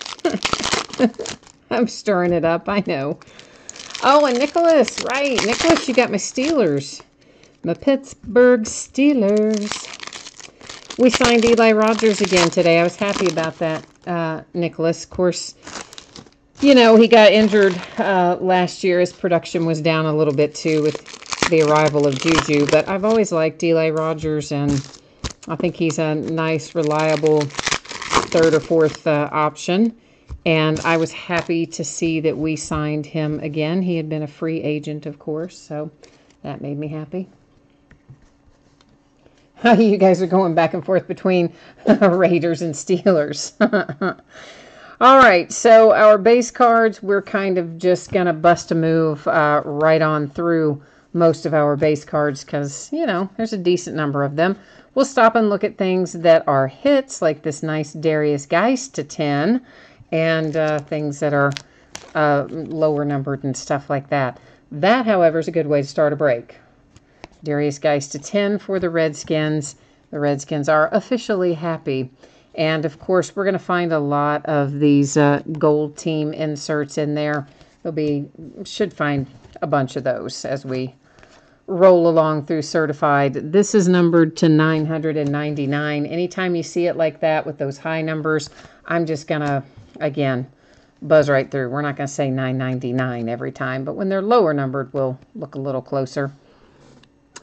I'm stirring it up, I know. Oh, and Nicholas, right. Nicholas, you got my Steelers. My Pittsburgh Steelers. We signed Eli Rogers again today. I was happy about that, Nicholas. Of course, you know, he got injured last year. His production was down a little bit, too, with the arrival of Juju. But I've always liked Eli Rogers, and I think he's a nice, reliable third or fourth option. And I was happy to see that we signed him again. He had been a free agent, of course, so that made me happy. You guys are going back and forth between Raiders and Steelers. All right, so our base cards, we're kind of just going to bust a move right on through most of our base cards because, you know, there's a decent number of them. We'll stop and look at things that are hits, like this nice Darius Geist to 10, and things that are lower numbered and stuff like that. That, however, is a good way to start a break. Darius Geist to 10 for the Redskins. The Redskins are officially happy. And, of course, we're going to find a lot of these gold team inserts in there. Should find a bunch of those as we roll along through certified. This is numbered to 999. Anytime you see it like that with those high numbers, I'm just going to, again, buzz right through. We're not going to say 999 every time, but when they're lower numbered, we'll look a little closer.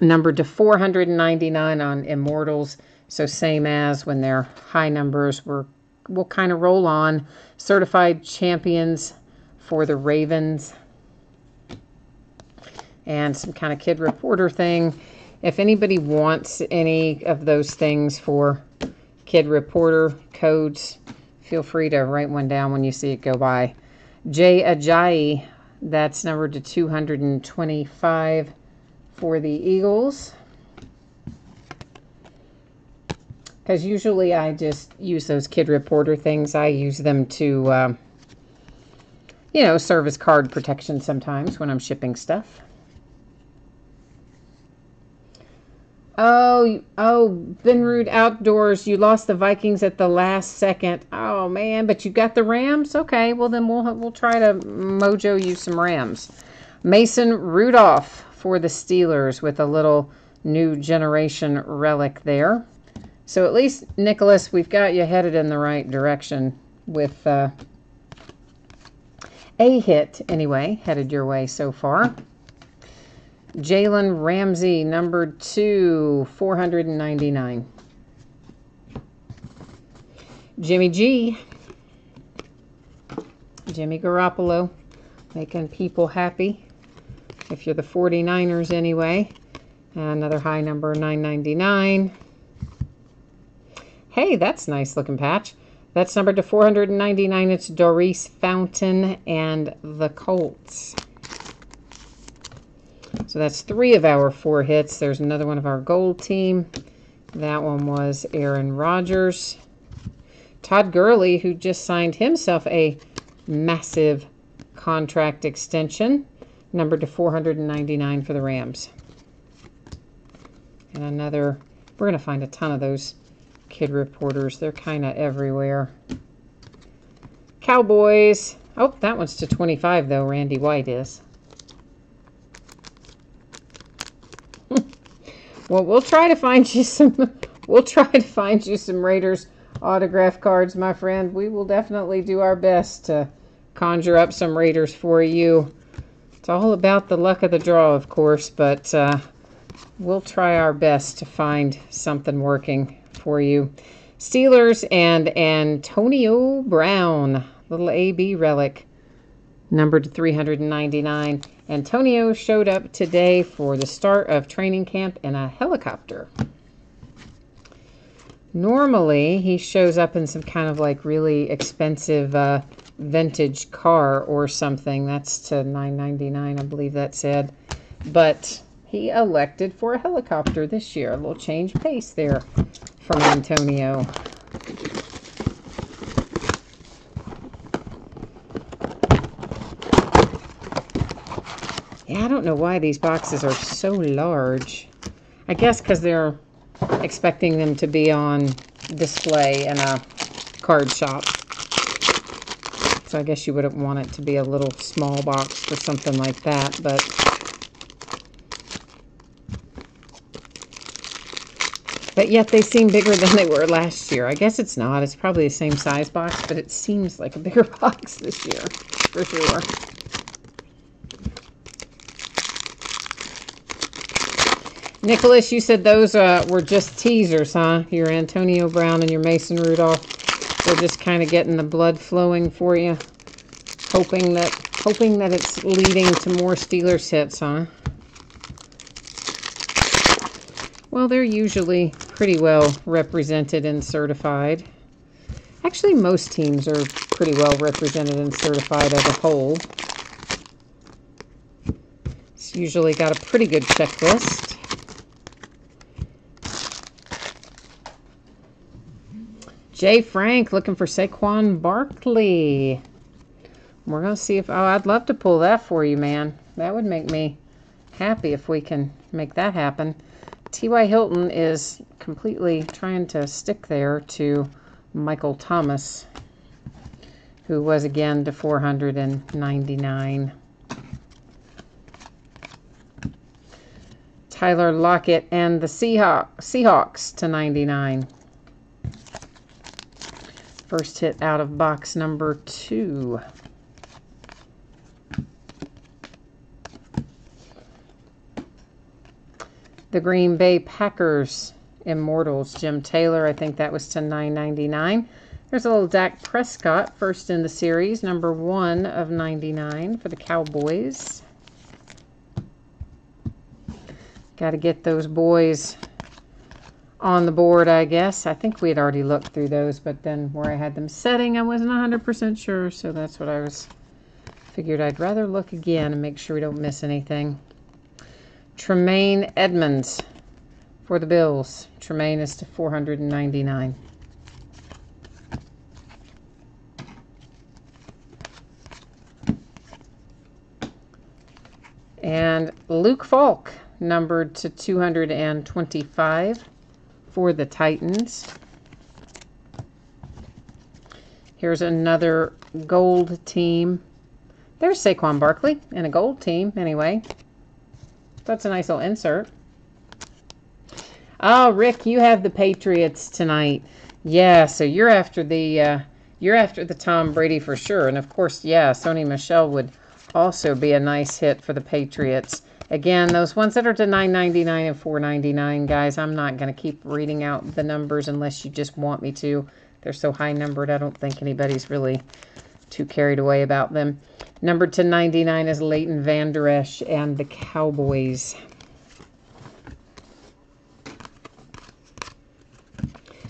Numbered to 499 on Immortals, so same as when they're high numbers, we'll kind of roll on. Certified Champions for the Ravens. And some kind of kid reporter thing. If anybody wants any of those things for kid reporter codes, feel free to write one down when you see it go by. Jay Ajayi, that's numbered to 225 for the Eagles. Because usually I just use those kid reporter things. I use them to, you know, serve as card protection sometimes when I'm shipping stuff. Oh, Benrud Outdoors, you lost the Vikings at the last second. Oh, man, but you got the Rams? Okay, well, then we'll try to mojo you some Rams. Mason Rudolph for the Steelers with a little new generation relic there. So at least, Nicholas, we've got you headed in the right direction with a hit, anyway, headed your way so far. Jalen Ramsey, number 2, 499. Jimmy G. Jimmy Garoppolo, making people happy. If you're the 49ers anyway. Another high number, 999. Hey, that's a nice looking patch. That's numbered to 499. It's Doris Fountain and the Colts. So that's 3 of our 4 hits. There's another one of our gold team. That one was Aaron Rodgers. Todd Gurley, who just signed himself a massive contract extension, numbered to 499 for the Rams. And another, we're going to find a ton of those kid reporters. They're kind of everywhere. Cowboys. Oh, that one's to 25 though. Randy White is. Well, we'll try to find you some Raiders autograph cards, my friend. We will definitely do our best to conjure up some Raiders for you. It's all about the luck of the draw, of course, but we'll try our best to find something working for you. Steelers and Antonio Brown, little AB relic, numbered to 399. Antonio showed up today for the start of training camp in a helicopter. Normally, he shows up in some kind of like really expensive vintage car or something. That's to $999, I believe that said. But he elected for a helicopter this year. A little change pace there from Antonio. Yeah, I don't know why these boxes are so large. I guess because they're expecting them to be on display in a card shop. So I guess you wouldn't want it to be a little small box for something like that, but yet they seem bigger than they were last year. I guess it's not. It's probably the same size box, but it seems like a bigger box this year, for sure. Nicholas, you said those were just teasers, huh? Your Antonio Brown and your Mason Rudolph. They're just kind of getting the blood flowing for you. Hoping that it's leading to more Steelers hits, huh? Well, they're usually pretty well represented and certified. Actually, most teams are pretty well represented and certified as a whole. It's usually got a pretty good checklist. Jay Frank looking for Saquon Barkley. We're going to see if... Oh, I'd love to pull that for you, man. That would make me happy if we can make that happen. T.Y. Hilton is completely trying to stick there to Michael Thomas, who was again to 499. Tyler Lockett and the Seahawks to 99. First hit out of box number 2. The Green Bay Packers Immortals, Jim Taylor. I think that was to $9.99. There's a little Dak Prescott, first in the series, number 1 of 99 for the Cowboys. Got to get those boys on the board, I guess. I think we had already looked through those, but then where I had them setting, I wasn't 100% sure, so that's what I was... Figured I'd rather look again and make sure we don't miss anything. Tremaine Edmonds for the Bills. Tremaine is to 499. And Luke Falk, numbered to 225 for the Titans. Here's another gold team. There's Saquon Barkley in a gold team, anyway. That's a nice little insert. Oh, Rick, you have the Patriots tonight. Yeah, so you're after the Tom Brady for sure. And of course, yeah, Sony Michel would also be a nice hit for the Patriots. Again, those ones that are to $9.99 and $4.99, guys, I'm not going to keep reading out the numbers unless you just want me to. They're so high numbered, I don't think anybody's really too carried away about them. Numbered to 99 is Leighton Vander Esch and the Cowboys.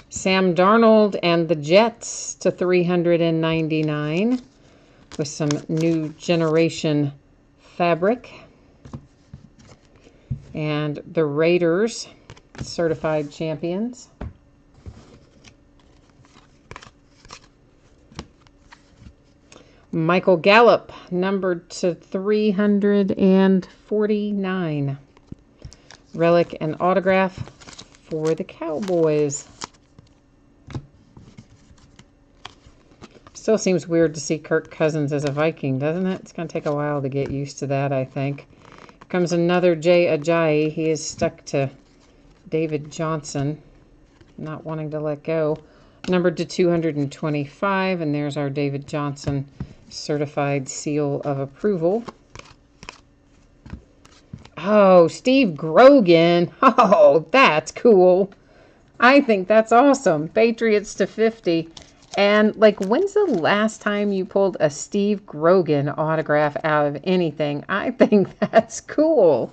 Sam Darnold and the Jets to 399 with some new generation fabric. And the Raiders, certified champions. Michael Gallup, numbered to 349. Relic and autograph for the Cowboys. Still seems weird to see Kirk Cousins as a Viking, doesn't it? It's going to take a while to get used to that, I think. Comes another Jay Ajayi. He is stuck to David Johnson, not wanting to let go. Numbered to 225, and there's our David Johnson certified seal of approval. Oh, Steve Grogan. Oh, that's cool. I think that's awesome. Patriots to 50. And, like, when's the last time you pulled a Steve Grogan autograph out of anything? I think that's cool.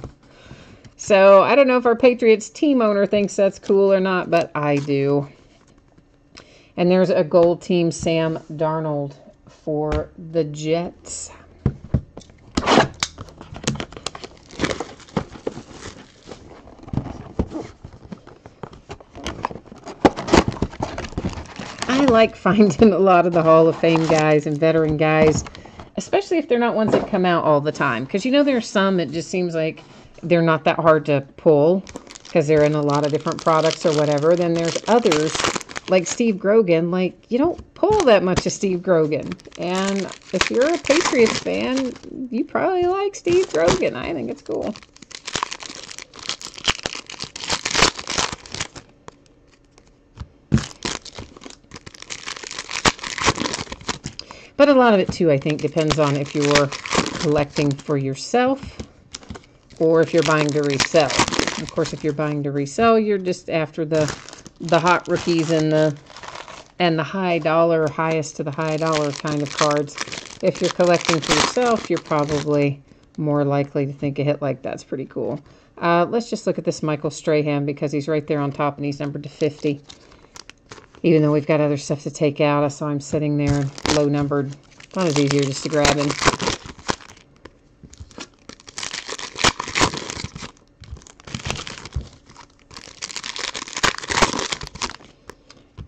So, I don't know if our Patriots team owner thinks that's cool or not, but I do. And there's a gold team Sam Darnold for the Jets. I like finding a lot of the Hall of Fame guys and veteran guys, especially if they're not ones that come out all the time. Because, you know, there's some that just seems like they're not that hard to pull because they're in a lot of different products or whatever. Then there's others like Steve Grogan. Like, you don't pull that much of Steve Grogan. And if you're a Patriots fan, you probably like Steve Grogan. I think it's cool. But a lot of it, too, I think, depends on if you're collecting for yourself or if you're buying to resell. Of course, if you're buying to resell, you're just after the hot rookies and the high dollar, highest to the high dollar kind of cards. If you're collecting for yourself, you're probably more likely to think a hit like that's pretty cool. Let's just look at this Michael Strahan because he's right there on top and he's numbered to 50. Even though we've got other stuff to take out, I saw him sitting there low numbered. Thought it was easier just to grab him.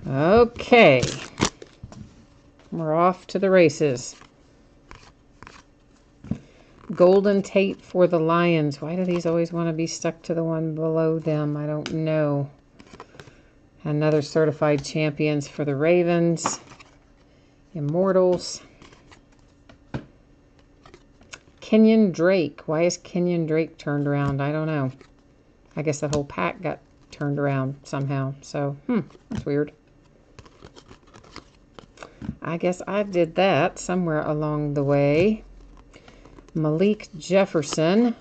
Okay. We're off to the races. Golden tape for the Lions. Why do these always want to be stuck to the one below them? I don't know. Another certified champions for the Ravens. Immortals. Kenyon Drake. Why is Kenyon Drake turned around? I don't know. I guess the whole pack got turned around somehow. So, that's weird. I guess I did that somewhere along the way. Malik Jefferson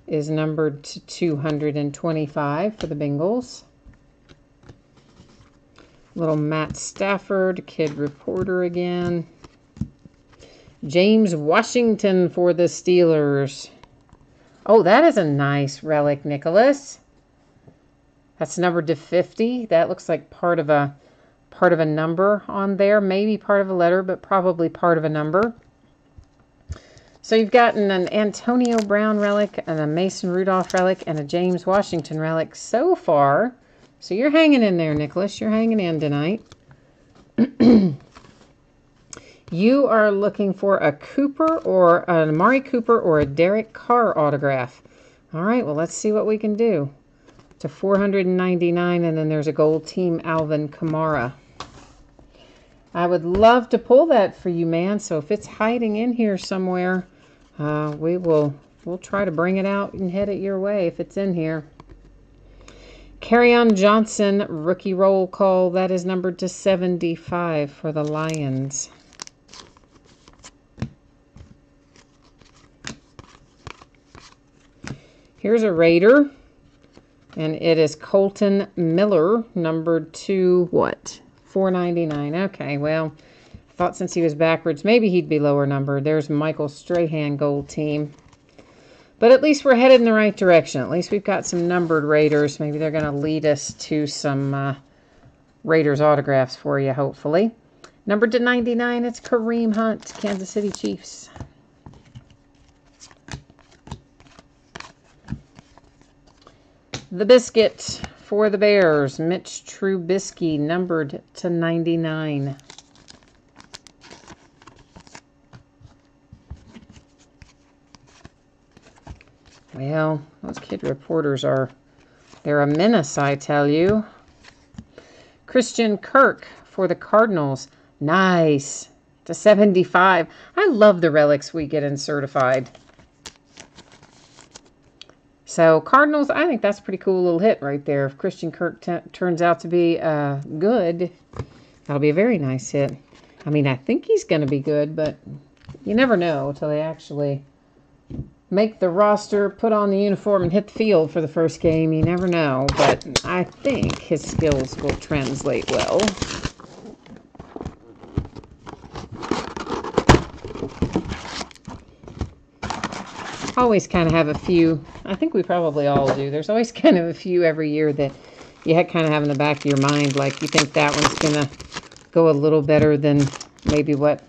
is numbered to 225 for the Bengals. Little Matt Stafford, kid reporter again. James Washington for the Steelers. Oh, that is a nice relic, Nicholas. That's numbered to 50. That looks like part of a number on there. Maybe part of a letter, but probably part of a number. So you've gotten an Antonio Brown relic and a Mason Rudolph relic and a James Washington relic so far. So you're hanging in there, Nicholas. You're hanging in tonight. You are looking for a Cooper or an Amari Cooper or a Derek Carr autograph. All right, well, let's see what we can do. To 499, and then there's a gold team Alvin Kamara. I would love to pull that for you, man. So if it's hiding in here somewhere, we'll try to bring it out and head it your way if it's in here. Kerryon Johnson, rookie roll call. That is numbered to 75 for the Lions. Here's a Raider, and it is Colton Miller, numbered to what? $4.99. Okay, well, I thought since he was backwards, maybe he'd be lower numbered. There's Michael Strahan gold team. But at least we're headed in the right direction. At least we've got some numbered Raiders. Maybe they're going to lead us to some Raiders autographs for you, hopefully. Numbered to 99, it's Kareem Hunt, Kansas City Chiefs. The biscuit for the Bears, Mitch Trubisky, numbered to 99. Well, those kid reporters they're a menace, I tell you. Christian Kirk for the Cardinals. Nice. To 75. I love the relics we get in certified. So, Cardinals, I think that's a pretty cool little hit right there. If Christian Kirk turns out to be good, that'll be a very nice hit. I mean, I think he's going to be good, but you never know until they actually make the roster, put on the uniform, and hit the field for the first game. You never know, but I think his skills will translate well. Always kind of have a few, I think we probably all do. There's always kind of a few every year that you kind of have in the back of your mind, like you think that one's going to go a little better than maybe what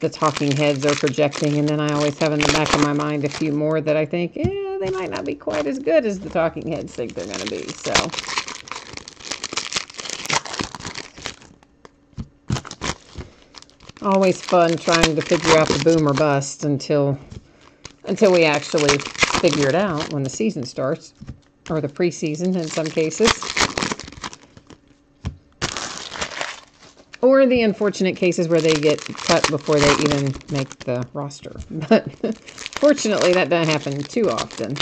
the talking heads are projecting. And then I always have in the back of my mind a few more that I think, they might not be quite as good as the talking heads think they're going to be. So, always fun trying to figure out the boom or bust until we actually figure it out when the season starts, or the preseason in some cases. Or the unfortunate cases where they get cut before they even make the roster. But fortunately, that doesn't happen too often.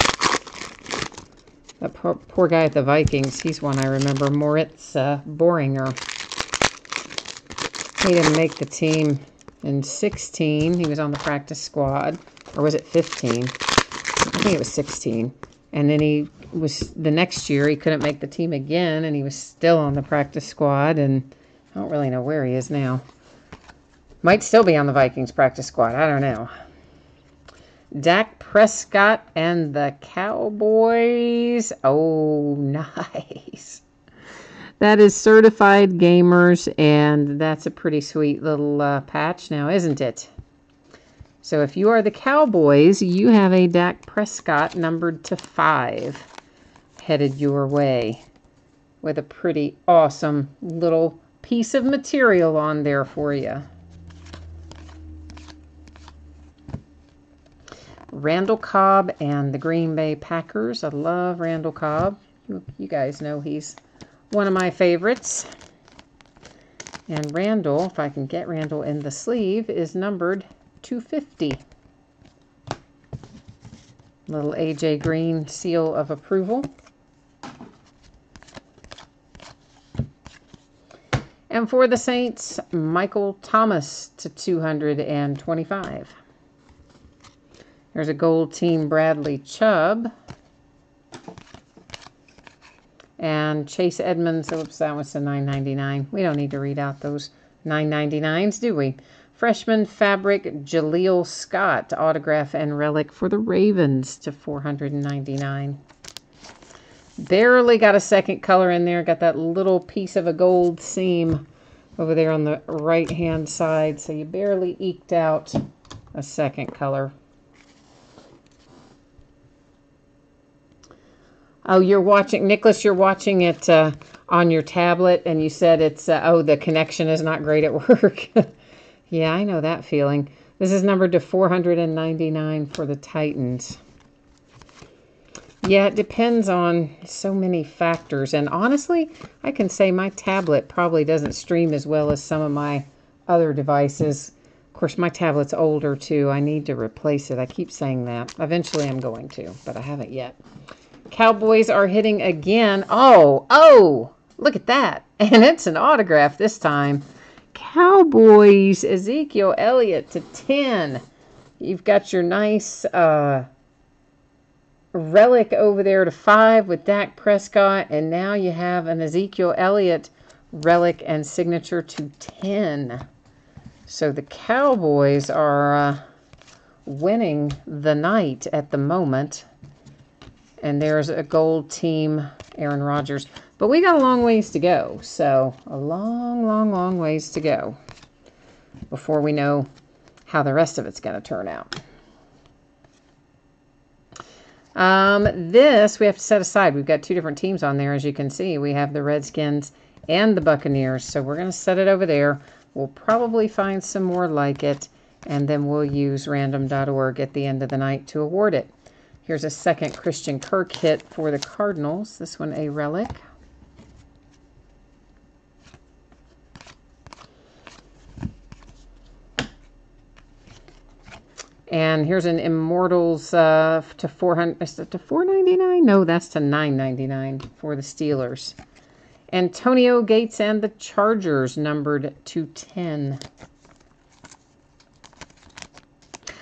That poor guy at the Vikings, he's one I remember, Moritz Boringer. He didn't make the team in 16. He was on the practice squad. Or was it 15? I think it was 16. And then the next year, he couldn't make the team again, and he was still on the practice squad, and I don't really know where he is now. Might still be on the Vikings practice squad. I don't know. Dak Prescott and the Cowboys. Oh, nice. That is Certified Gamers, and that's a pretty sweet little patch now, isn't it? So if you are the Cowboys, you have a Dak Prescott numbered to 5 headed your way with a pretty awesome little piece of material on there for you. Randall Cobb and the Green Bay Packers. I love Randall Cobb. You guys know he's one of my favorites. And Randall, if I can get Randall in the sleeve, is numbered 250. Little AJ Green seal of approval. And for the Saints, Michael Thomas to 225. There's a gold team Bradley Chubb. And Chase Edmonds, oops, that was a $9.99. We don't need to read out those $9.99s, do we? Freshman Fabric Jaleel Scott, autograph and relic for the Ravens to $499. Barely got a second color in there. Got that little piece of a gold seam over there on the right-hand side. So you barely eked out a second color. Oh, you're watching, Nicholas, you're watching it on your tablet, and you said it's, the connection is not great at work. Yeah, I know that feeling. This is numbered to 499 for the Titans. Yeah, it depends on so many factors. And honestly, I can say my tablet probably doesn't stream as well as some of my other devices. Of course, my tablet's older, too. I need to replace it. I keep saying that. Eventually, I'm going to, but I haven't yet. Cowboys are hitting again. Oh, look at that. And it's an autograph this time. Cowboys, Ezekiel Elliott to 10. You've got your nice relic over there to 5 with Dak Prescott. And now you have an Ezekiel Elliott relic and signature to 10. So the Cowboys are winning the night at the moment. And there's a gold team, Aaron Rodgers. But we got a long ways to go. So a long, long, long ways to go before we know how the rest of it's going to turn out. This we have to set aside. We've got 2 different teams on there, as you can see. We have the Redskins and the Buccaneers. So we're going to set it over there. We'll probably find some more like it, and then we'll use random.org at the end of the night to award it. Here's a second Christian Kirk hit for the Cardinals. This one a relic. And here's an Immortals to 400. Is that to $4.99? No, that's to $9.99 for the Steelers. Antonio Gates and the Chargers, numbered to 10.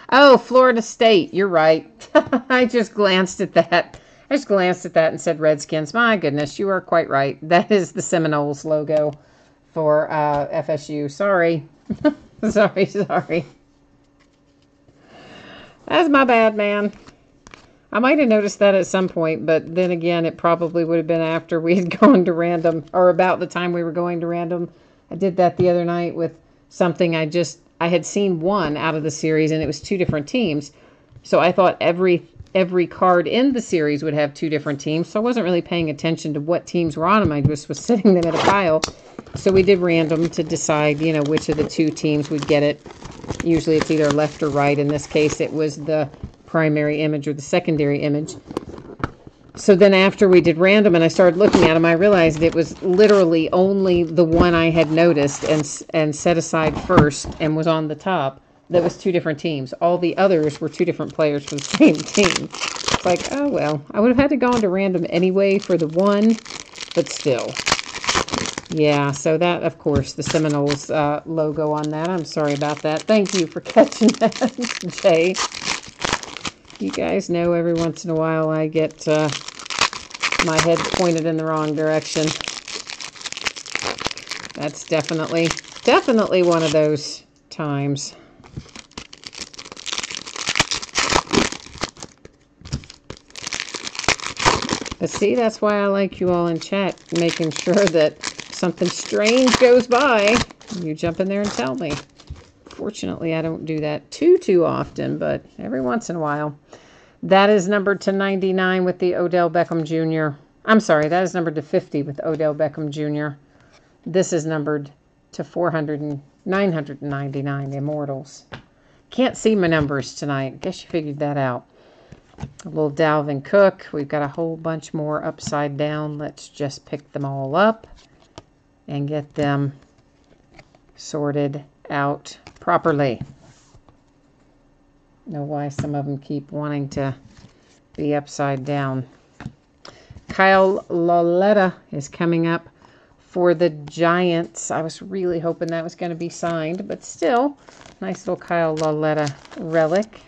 Oh, Florida State. You're right. I just glanced at that. And said Redskins. My goodness, you are quite right. That is the Seminoles logo for FSU. Sorry. Sorry. That's my bad, man. I might have noticed that at some point, but then again, it probably would have been after we had gone to random, or about the time we were going to random. I did that the other night with something I had seen one out of the series, and it was 2 different teams. So I thought every card in the series would have 2 different teams, so I wasn't really paying attention to what teams were on them. I just was sitting them in a pile. So we did random to decide, which of the 2 teams would get it. Usually it's either left or right. In this case, it was the primary image or the secondary image. So then after we did random and I started looking at them, I realized it was literally only the one I had noticed and set aside first and was on the top that was 2 different teams. All the others were 2 different players for the same team. It's like, oh well, I would have had to go into random anyway for the one, but still. Yeah, so that, of course, the Seminoles logo on that. I'm sorry about that. Thank you for catching that, Jay. You guys know every once in a while I get my head pointed in the wrong direction. That's definitely one of those times. But see, that's why I like you all in chat, making sure that something strange goes by, you jump in there and tell me. Fortunately, I don't do that too often, but every once in a while. That is numbered to 99 with the Odell Beckham Jr. I'm sorry, that is numbered to 50 with Odell Beckham Jr. This is numbered to 999 Immortals. Can't see my numbers tonight. Guess you figured that out. A little Dalvin Cook. We've got a whole bunch more upside down. Let's just pick them all up and get them sorted out properly. Know why some of them keep wanting to be upside down. Kyle Lauletta is coming up for the Giants. I was really hoping that was going to be signed, but still, nice little Kyle Lauletta relic.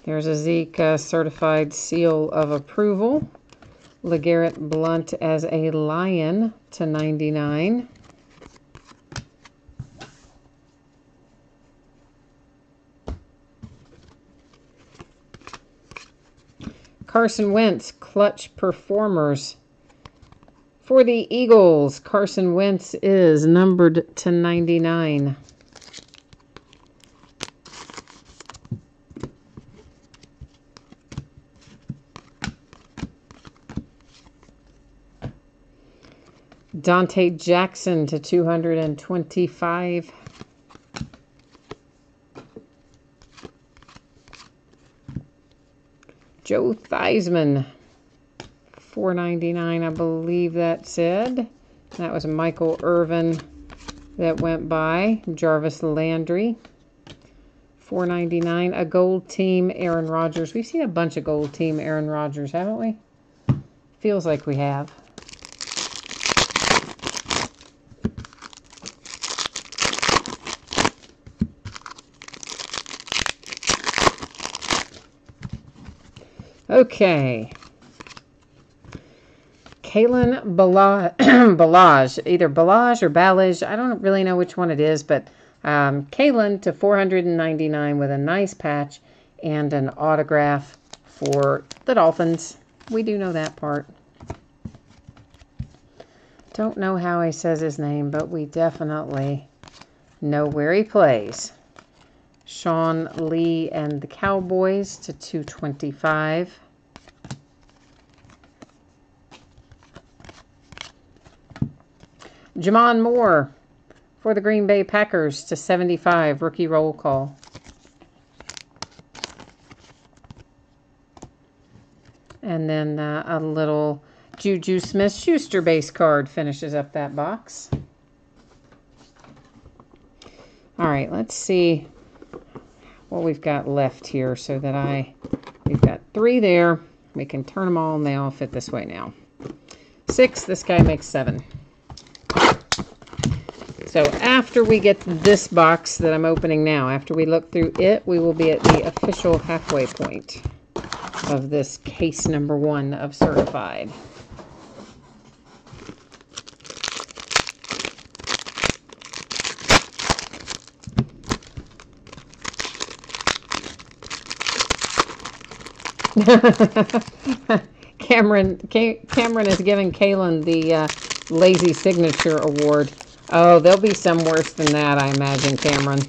There's a Zeke certified seal of approval. LeGarrette Blount as a Lion to 99. Carson Wentz, clutch performers. For the Eagles, Carson Wentz is numbered to 99. Dante Jackson to 225. Joe Theismann, $4.99, I believe that said. That was Michael Irvin that went by. Jarvis Landry, $4.99. A gold team Aaron Rodgers. We've seen a bunch of gold team Aaron Rodgers, haven't we? Feels like we have. Okay. Kalen Balaj, either Balaj or Balaj. I don't really know which one it is, but Kalen to 499 with a nice patch and an autograph for the Dolphins. We do know that part. Don't know how he says his name, but we definitely know where he plays. Sean Lee and the Cowboys to 225. Jamon Moore for the Green Bay Packers to 75, rookie roll call. And then a little Juju Smith-Schuster base card finishes up that box. All right, let's see what we've got left here so that we've got 3 there. We can turn them all and they all fit this way now. 6, this guy makes 7. So after we get this box that I'm opening now, after we look through it, we will be at the official halfway point of this case number 1 of Certified. Cameron is giving Kalen the Lazy Signature Award. Oh, there'll be some worse than that, I imagine, Cameron.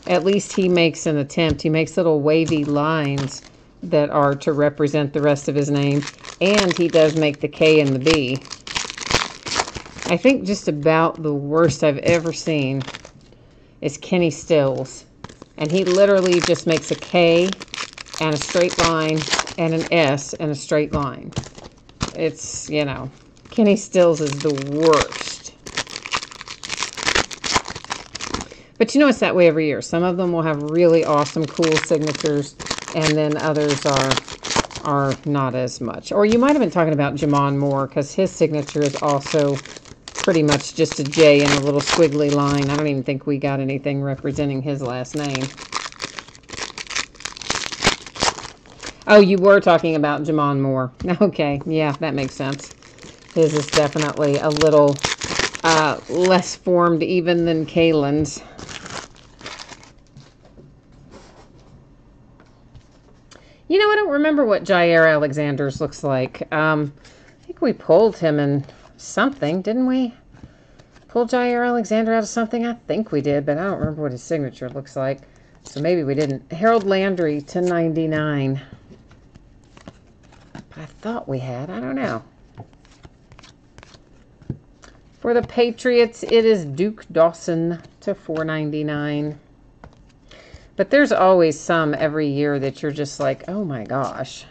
At least he makes an attempt. He makes little wavy lines that are to represent the rest of his name. And he does make the K and the B. I think just about the worst I've ever seen is Kenny Stills. And he literally just makes a K and a straight line and an S and a straight line. It's, you know, Kenny Stills is the worst. But you know it's that way every year. Some of them will have really awesome, cool signatures, and then others are not as much. Or you might have been talking about Jamon Moore, because his signature is also pretty much just a J and a little squiggly line. I don't even think we got anything representing his last name. Oh, you were talking about Jamon Moore. Okay, yeah, that makes sense. His is definitely a little less formed even than Kalen's. You know, I don't remember what Jair Alexander's looks like. I think we pulled him in something, didn't we? Pull Jair Alexander out of something? I think we did, but I don't remember what his signature looks like. So maybe we didn't. Harold Landry to 99. But I thought we had. I don't know. For the Patriots, it is Duke Dawson to 499. But there's always some every year that you're just like, oh my gosh.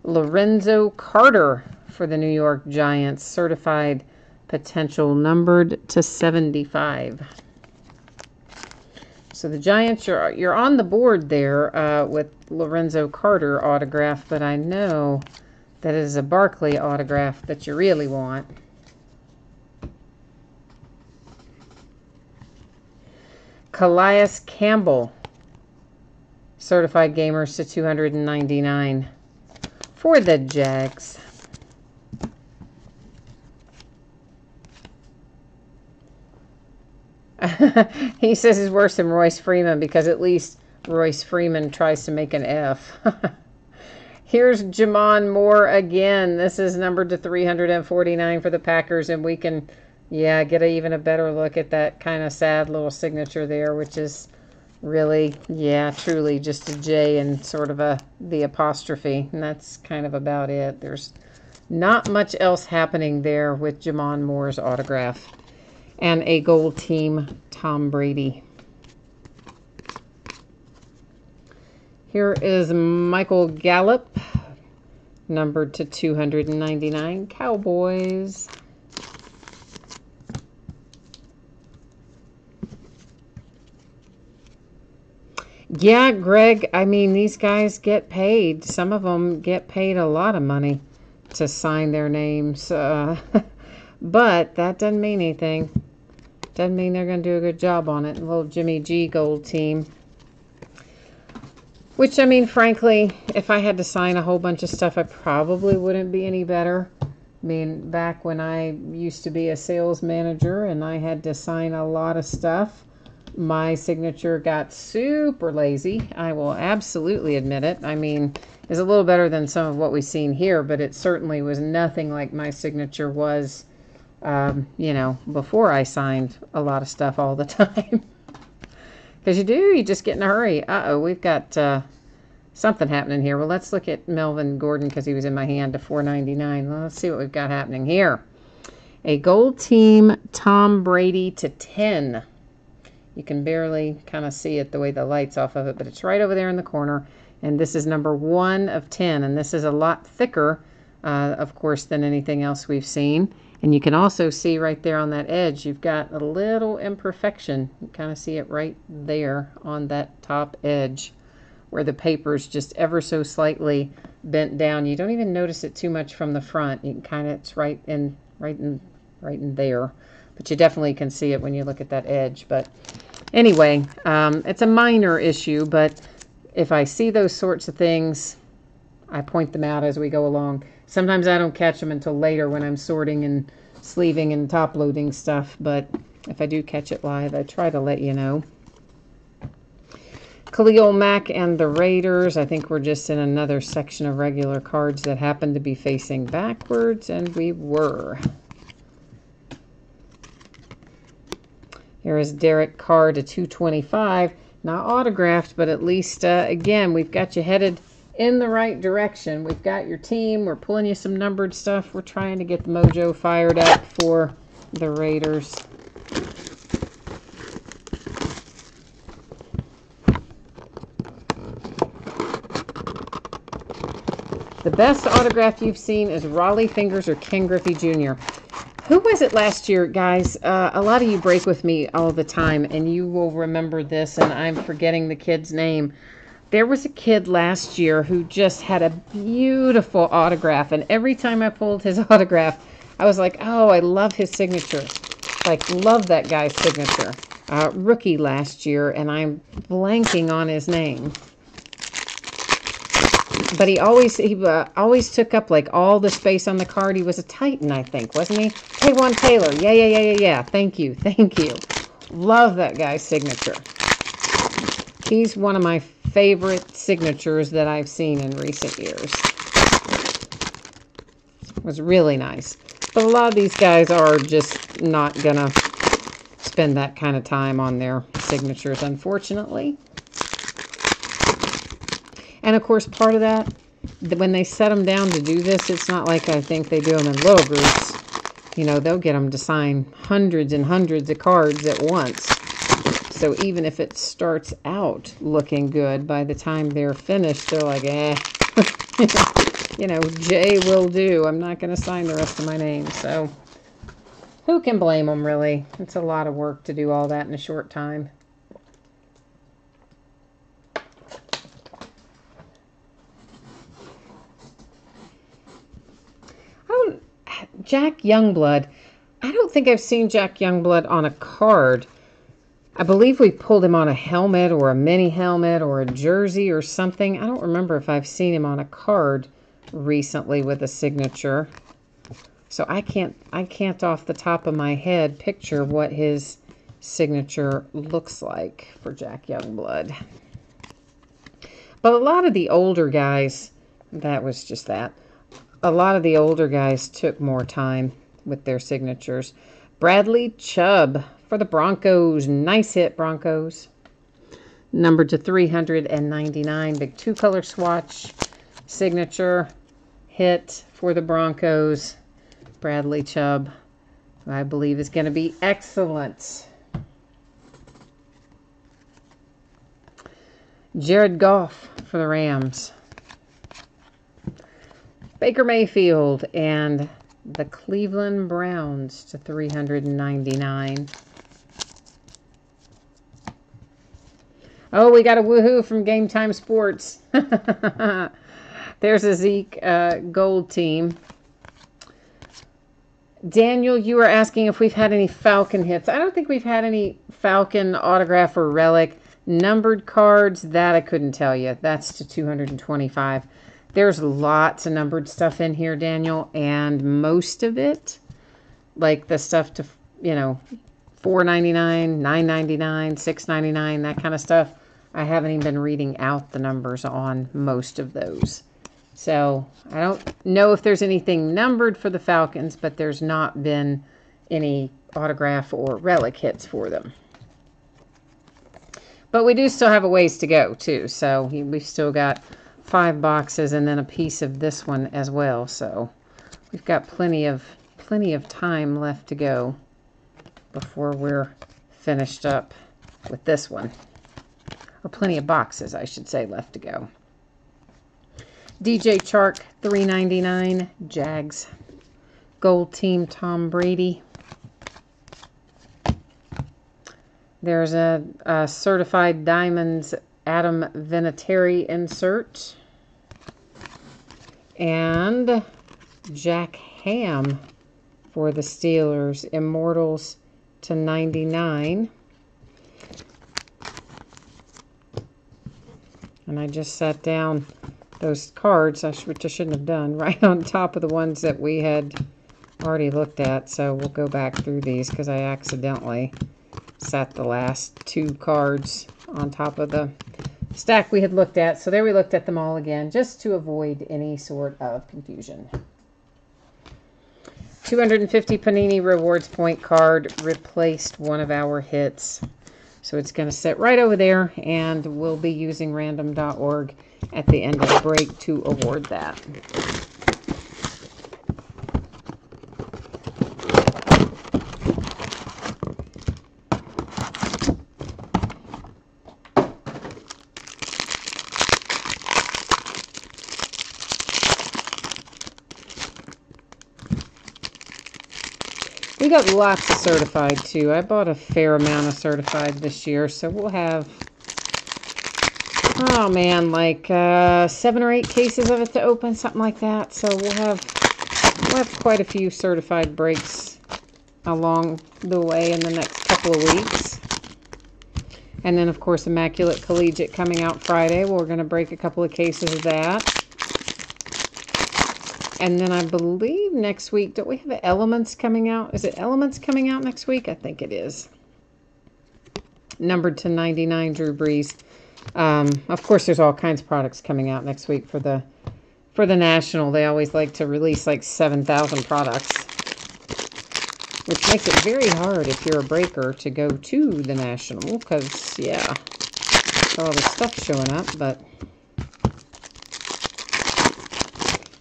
Lorenzo Carter for the New York Giants, certified potential, numbered to 75. So the Giants, you're on the board there with Lorenzo Carter autograph, but I know that is a Barkley autograph that you really want. Calais Campbell, certified gamers to 299 for the Jags. He says he's worse than Royce Freeman because at least Royce Freeman tries to make an F. Here's Jamon Moore again. This is numbered to 349 for the Packers, and we can, yeah, get even a better look at that kind of sad little signature there, which is really, yeah, truly just a J and sort of the apostrophe, and that's kind of about it. There's not much else happening there with Jamon Moore's autograph. And a gold team, Tom Brady. Here is Michael Gallup, numbered to 299, Cowboys. Yeah, Greg, I mean, these guys get paid. Some of them get paid a lot of money to sign their names. But that doesn't mean anything. Doesn't mean they're going to do a good job on it. A little Jimmy G gold team. Which, I mean, frankly, if I had to sign a whole bunch of stuff, I probably wouldn't be any better. I mean, back when I used to be a sales manager and I had to sign a lot of stuff, my signature got super lazy. I will absolutely admit it. I mean, it's a little better than some of what we've seen here, but it certainly was nothing like my signature was, before I signed a lot of stuff all the time. Because you just get in a hurry. Uh-oh, we've got something happening here. Well, let's look at Melvin Gordon because he was in my hand to $4.99. Well, let's see what we've got happening here. A gold team Tom Brady to 10. You can barely kind of see it the way the light's off of it, but it's right over there in the corner. And this is number 1 of 10. And this is a lot thicker, of course, than anything else we've seen. And you can also see right there on that edge, you've got a little imperfection. You kind of see it right there on that top edge where the paper's just ever so slightly bent down. You don't even notice it too much from the front. You can kind of, it's right in there. But you definitely can see it when you look at that edge. But anyway, it's a minor issue, but if I see those sorts of things, I point them out as we go along. Sometimes I don't catch them until later when I'm sorting and sleeving and top loading stuff, but if I do catch it live, I try to let you know. Khalil Mack and the Raiders. I think we're just in another section of regular cards that happen to be facing backwards, and we were. Here is Derek Carr to 225. Not autographed, but at least, again, we've got you headed in the right direction. We've got your team. We're pulling you some numbered stuff. We're trying to get the mojo fired up for the Raiders. The best autograph you've seen is Raleigh Fingers or Ken Griffey Jr. Who was it last year, guys? A lot of you break with me all the time, and you will remember this, and I'm forgetting the kid's name. There was a kid last year who just had a beautiful autograph, and every time I pulled his autograph, I was like, oh, I love his signature. Like, love that guy's signature. Rookie last year, and I'm blanking on his name. But he always took up, like, all the space on the card. He was a Titan, I think, wasn't he? K1 Taylor. Yeah. Thank you. Love that guy's signature. He's one of my favorite signatures that I've seen in recent years. It was really nice. But a lot of these guys are just not going to spend that kind of time on their signatures, unfortunately. And, of course, part of that, when they set them down to do this, it's not like I think they do them in little groups. You know, they'll get them to sign hundreds and hundreds of cards at once. So even if it starts out looking good, by the time they're finished, they're like, J will do. I'm not going to sign the rest of my name. So who can blame them, really? It's a lot of work to do all that in a short time. Jack Youngblood. I don't think I've seen Jack Youngblood on a card. I believe we pulled him on a helmet or a mini helmet or a jersey or something. I don't remember if I've seen him on a card recently with a signature. So I can't off the top of my head picture what his signature looks like for Jack Youngblood. But a lot of the older guys, that was just that. A lot of the older guys took more time with their signatures. Bradley Chubb for the Broncos. Nice hit, Broncos. Numbered to 399. Big 2-color swatch. Signature hit for the Broncos. Bradley Chubb, who I believe is going to be excellent. Jared Goff for the Rams. Baker Mayfield and the Cleveland Browns to 399. Oh, we got a woohoo from Game Time Sports. There's a Zeke gold team. Daniel, you were asking if we've had any Falcon hits. I don't think we've had any Falcon autograph or relic. Numbered cards, that I couldn't tell you. That's to 225. There's lots of numbered stuff in here, Daniel, and most of it, like the stuff to, you know, $4.99, $9.99, $6.99, that kind of stuff, I haven't even been reading out the numbers on most of those. So I don't know if there's anything numbered for the Falcons, but there's not been any autograph or relic hits for them. But we do still have a ways to go, too. So we've still got 5 boxes and then a piece of this one as well. So we've got plenty of time left to go before we're finished up with this one. Or plenty of boxes, I should say, left to go. DJ Chark, $3.99. Jags. Gold Team Tom Brady. There's a Certified Diamonds Adam Vinatieri insert. And Jack Ham for the Steelers. Immortals to 99. And I just sat down those cards, which I shouldn't have done, right on top of the ones that we had already looked at. So we'll go back through these because I accidentally sat the last 2 cards on top of the stack we had looked at. So there we looked at them all again just to avoid any sort of confusion. 250 Panini Rewards point card replaced one of our hits. So it's going to sit right over there, and we'll be using random.org at the end of the break to award that. We got lots of certified, too. I bought a fair amount of certified this year, so we'll have, oh man, like 7 or 8 cases of it to open, something like that. So we'll have quite a few certified breaks along the way in the next couple of weeks. And then, of course, Immaculate Collegiate coming out Friday. We're going to break a couple of cases of that. And then I believe next week, don't we have Elements coming out? Is it Elements coming out next week? I think it is. Numbered to 99, Drew Brees. Of course, there's all kinds of products coming out next week for the National. They always like to release like 7,000 products, which makes it very hard if you're a breaker to go to the National because, yeah, all the stuff showing up, but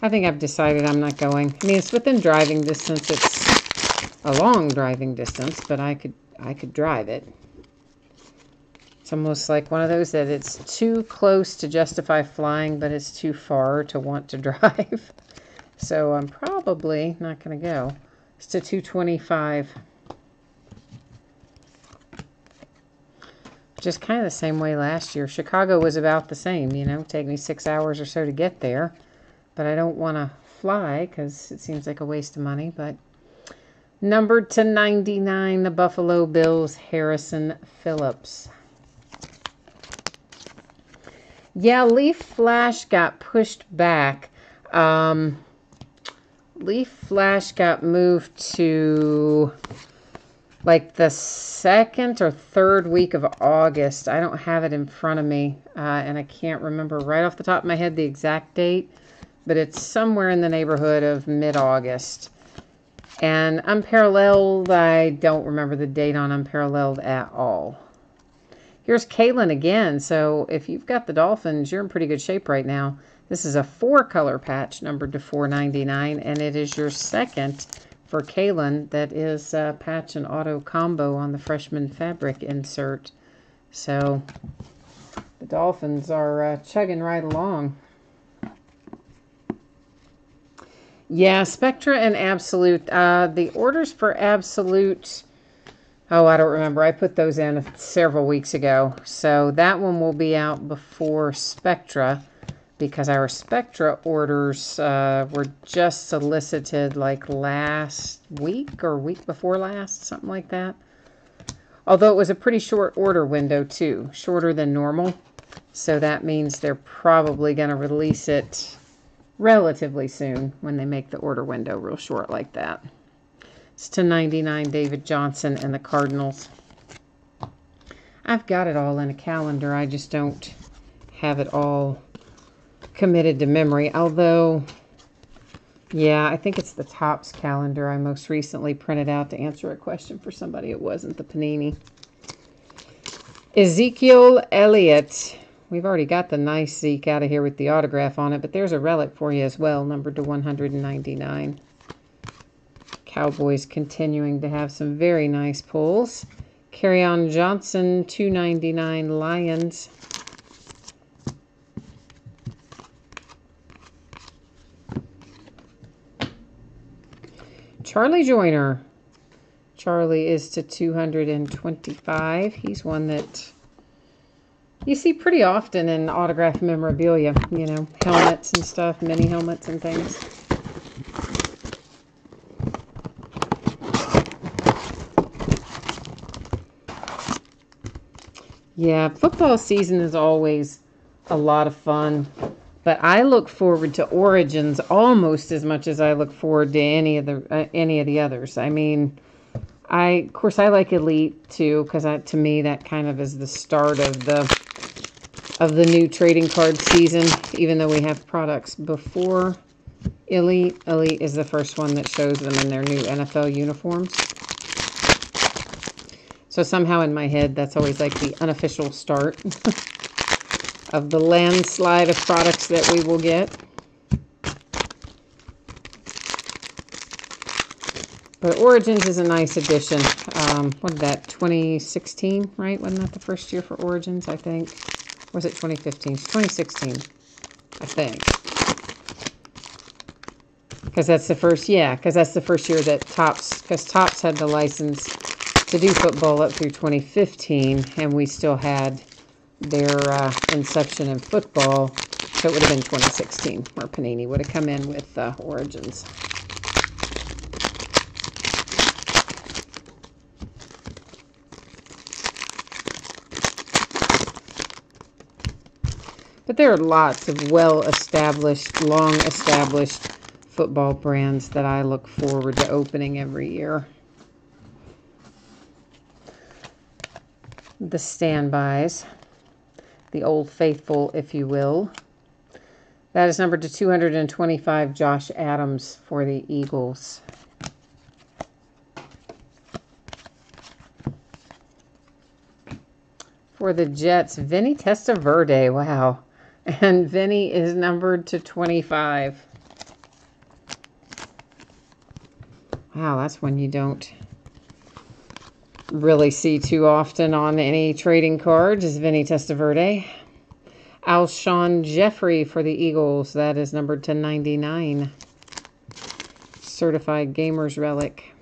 I think I've decided I'm not going. I mean, it's within driving distance. It's a long driving distance, but I could drive it. It's almost like one of those that it's too close to justify flying, but it's too far to want to drive. So I'm probably not going to go. It's to 225. Just kind of the same way last year. Chicago was about the same, you know, take me 6 hours or so to get there. But I don't want to fly because it seems like a waste of money. But numbered to 99, the Buffalo Bills, Harrison Phillips. Yeah, Leaf Flash got pushed back. Leaf Flash got moved to like the 2nd or 3rd week of August. I don't have it in front of me, and I can't remember right off the top of my head the exact date. But it's somewhere in the neighborhood of mid-August. And Unparalleled, I don't remember the date on Unparalleled at all. Here's Kalen again. So if you've got the Dolphins, you're in pretty good shape right now. This is a 4-color patch numbered to $4.99, and it is your second for Kalen that is patch and auto combo on the freshman fabric insert. So the Dolphins are chugging right along. Yeah, Spectra and Absolute. The orders for Absolute, oh, I don't remember. I put those in several weeks ago. So that one will be out before Spectra because our Spectra orders were just solicited like last week or week before last, something like that. Although it was a pretty short order window too, shorter than normal. So that means they're probably going to release it relatively soon when they make the order window real short like that. It's /99 David Johnson and the Cardinals. I've got it all in a calendar. I just don't have it all committed to memory. Although, yeah, I think it's the Topps calendar I most recently printed out to answer a question for somebody. It wasn't the Panini. Ezekiel Elliott. We've already got the nice Zeke out of here with the autograph on it, but there's a relic for you as well, numbered to 199. Cowboys continuing to have some very nice pulls. Kerryon Johnson, 299 Lions. Charlie Joyner. Charlie is to 225. He's one that you see pretty often in autograph memorabilia. You know, helmets and stuff, mini helmets and things. Yeah, football season is always a lot of fun. But I look forward to Origins almost as much as I look forward to any of the others. I mean, of course I like Elite too, because to me that kind of is the start of the new trading card season. Even though we have products before Elite, Elite is the first one that shows them in their new NFL uniforms. So somehow in my head, that's always like the unofficial start of the landslide of products that we will get. But Origins is a nice addition. What is that, 2016, right? Wasn't that the first year for Origins, I think? Or was it 2015? It's 2016, I think. Because that's the first, yeah, because that's the first year that because Topps had the license to do football up through 2015, and we still had their inception in football, so it would have been 2016 where Panini would have come in with Origins. But there are lots of well-established, long-established football brands that I look forward to opening every year. The standbys. The Old Faithful, if you will. That is numbered to 225, Josh Adams for the Eagles. For the Jets, Vinny Testaverde, wow. And Vinny is numbered to 25. Wow, that's one you don't really see too often on any trading cards, is Vinny Testaverde. Alshon Jeffrey for the Eagles. That is numbered to 99. Certified Gamers Relic.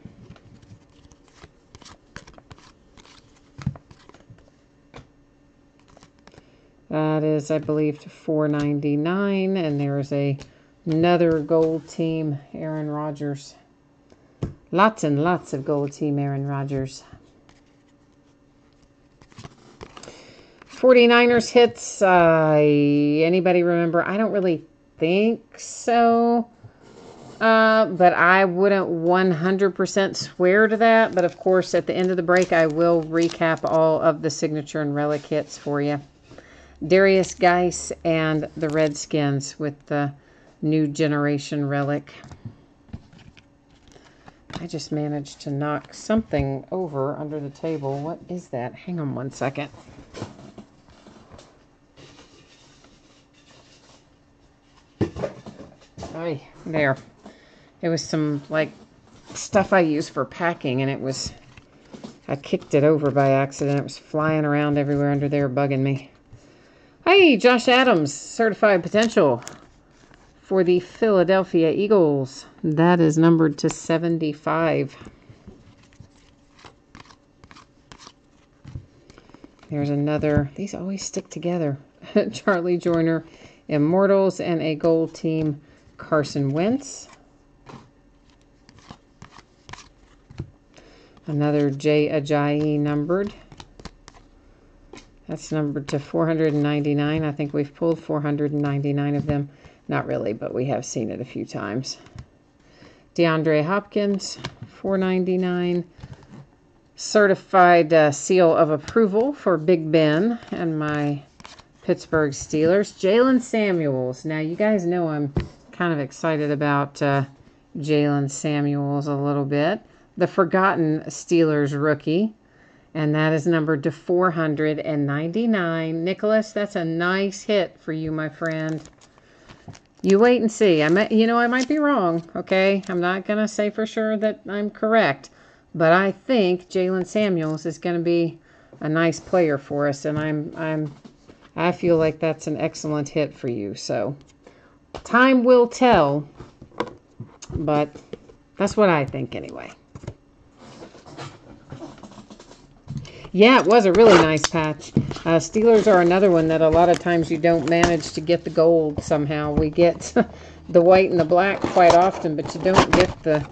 That is, I believe, to 499. And there's another gold team, Aaron Rodgers. Lots and lots of gold team Aaron Rodgers. 49ers hits. Anybody remember? I don't really think so. But I wouldn't 100% swear to that. But of course, at the end of the break, I will recap all of the signature and relic hits for you. Darius Geis and the Redskins with the new generation relic. I just managed to knock something over under the table. What is that? Hang on one second. Ay, there. It was some, like, stuff I use for packing, and I kicked it over by accident. It was flying around everywhere under there, bugging me. Hey, Josh Adams, certified potential for the Philadelphia Eagles. That is numbered to 75. There's another. These always stick together. Charlie Joyner, Immortals, and a gold team, Carson Wentz. Another J. Ajayi numbered. That's numbered to 499. I think we've pulled 499 of them. Not really, but we have seen it a few times. DeAndre Hopkins, 499. Certified seal of approval for Big Ben and my Pittsburgh Steelers. Jalen Samuels. Now, you guys know I'm kind of excited about Jalen Samuels a little bit. The forgotten Steelers rookie. And that is numbered to 499. Nicholas, that's a nice hit for you, my friend. You wait and see. I might be wrong, okay? I'm not going to say for sure that I'm correct. But I think Jalen Samuels is going to be a nice player for us. And I feel like that's an excellent hit for you. So, time will tell. But that's what I think anyway. Yeah, it was a really nice patch. Steelers are another one that a lot of times you don't manage to get the gold somehow. We get the white and the black quite often, but you don't get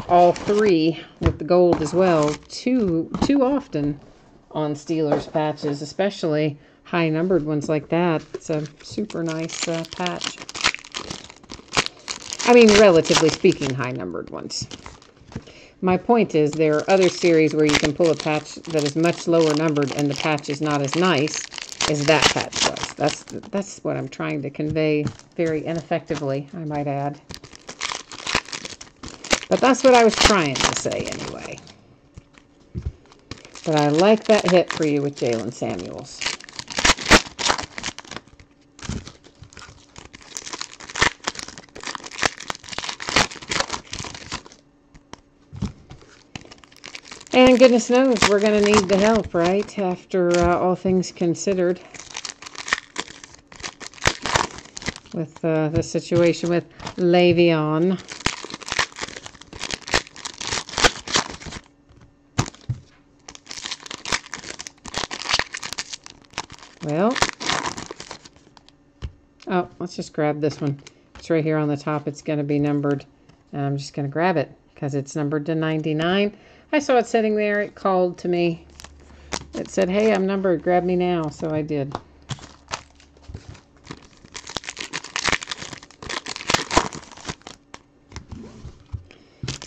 all three with the gold as well too often on Steelers patches, especially high-numbered ones like that. It's a super nice patch. I mean, relatively speaking, high-numbered ones. My point is there are other series where you can pull a patch that is much lower numbered and the patch is not as nice as that patch was. That's what I'm trying to convey very ineffectively, I might add. But that's what I was trying to say anyway. But I like that hit for you with Jalen Samuels. And goodness knows, we're going to need the help, right? After all things considered. With the situation with Le'Veon. Well. Oh, let's just grab this one. It's right here on the top. It's going to be numbered. And I'm just going to grab it because it's numbered to 99. I saw it sitting there. It called to me. It said, hey, I'm numbered. Grab me now. So I did.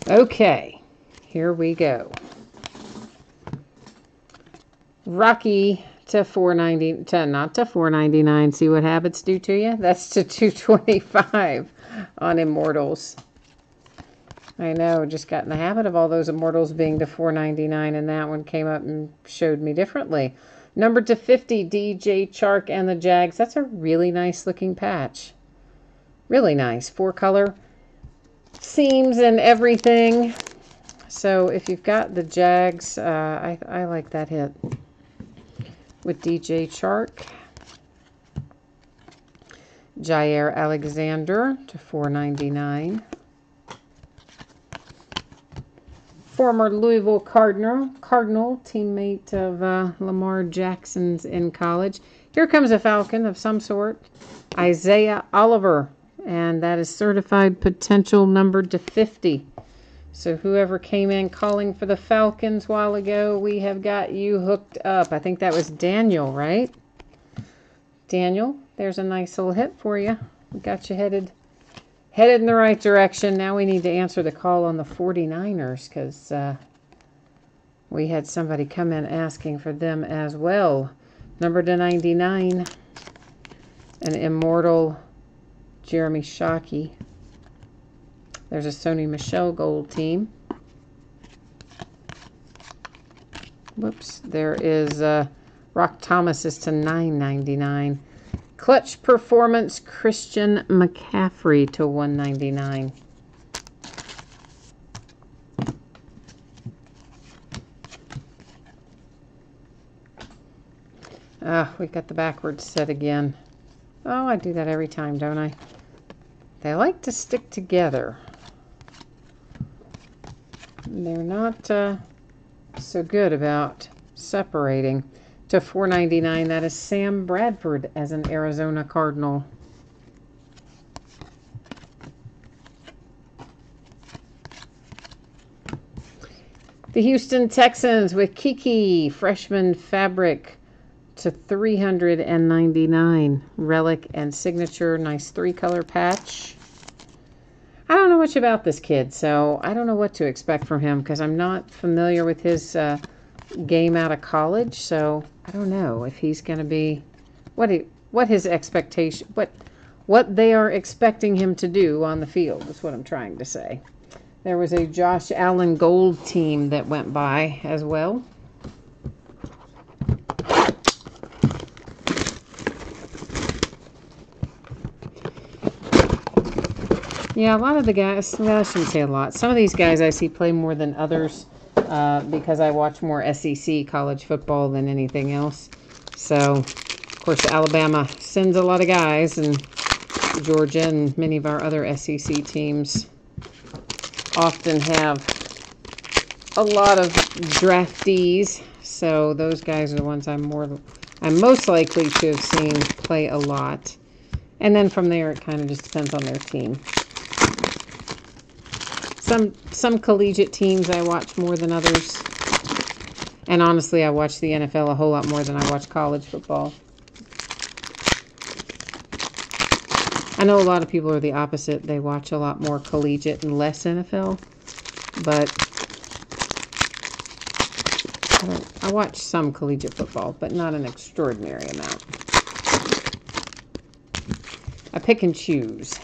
Okay. Here we go. Rocky to 490, not to 499. See what habits do to you? That's to 225 on Immortals. I know, just got in the habit of all those Immortals being to 499, and that one came up and showed me differently. Number to 50, DJ Chark and the Jags. That's a really nice looking patch. Really nice. 4-color seams and everything. So if you've got the Jags, I like that hit. With DJ Chark. Jair Alexander to 499. Former Louisville Cardinal, teammate of Lamar Jackson's in college. Here comes a Falcon of some sort. Isaiah Oliver. And that is certified potential numbered to 50. So whoever came in calling for the Falcons a while ago, we have got you hooked up. I think that was Daniel, right? Daniel, there's a nice little hit for you. We got you headed in the right direction. Now we need to answer the call on the 49ers because we had somebody come in asking for them as well. Number to 99, an Immortal Jeremy Shockey. There's a Sony Michel Gold team. Whoops. There is Rock Thomas is to 999. Clutch Performance Christian McCaffrey to 199. We got the backwards set again. Oh, I do that every time, don't I? They like to stick together. They're not so good about separating. To 499, that is Sam Bradford as an Arizona Cardinal. The Houston Texans with Kiki, freshman fabric to 399. Relic and signature, nice 3-color patch. I don't know much about this kid, so I don't know what to expect from him because I'm not familiar with his game out of college. So I don't know if he's going to be what his expectation, what they are expecting him to do on the field is what I'm trying to say. There was a Josh Allen Gold team that went by as well. Yeah, a lot of the guys, well, I shouldn't say a lot. Some of these guys I see play more than others because I watch more SEC college football than anything else. So, of course, Alabama sends a lot of guys, and Georgia and many of our other SEC teams often have a lot of draftees. So those guys are the ones I'm most likely to have seen play a lot. And then from there, it kind of just depends on their team. Some collegiate teams I watch more than others. And honestly, I watch the NFL a whole lot more than I watch college football. I know a lot of people are the opposite. They watch a lot more collegiate and less NFL. But I watch some collegiate football, but not an extraordinary amount. I pick and choose.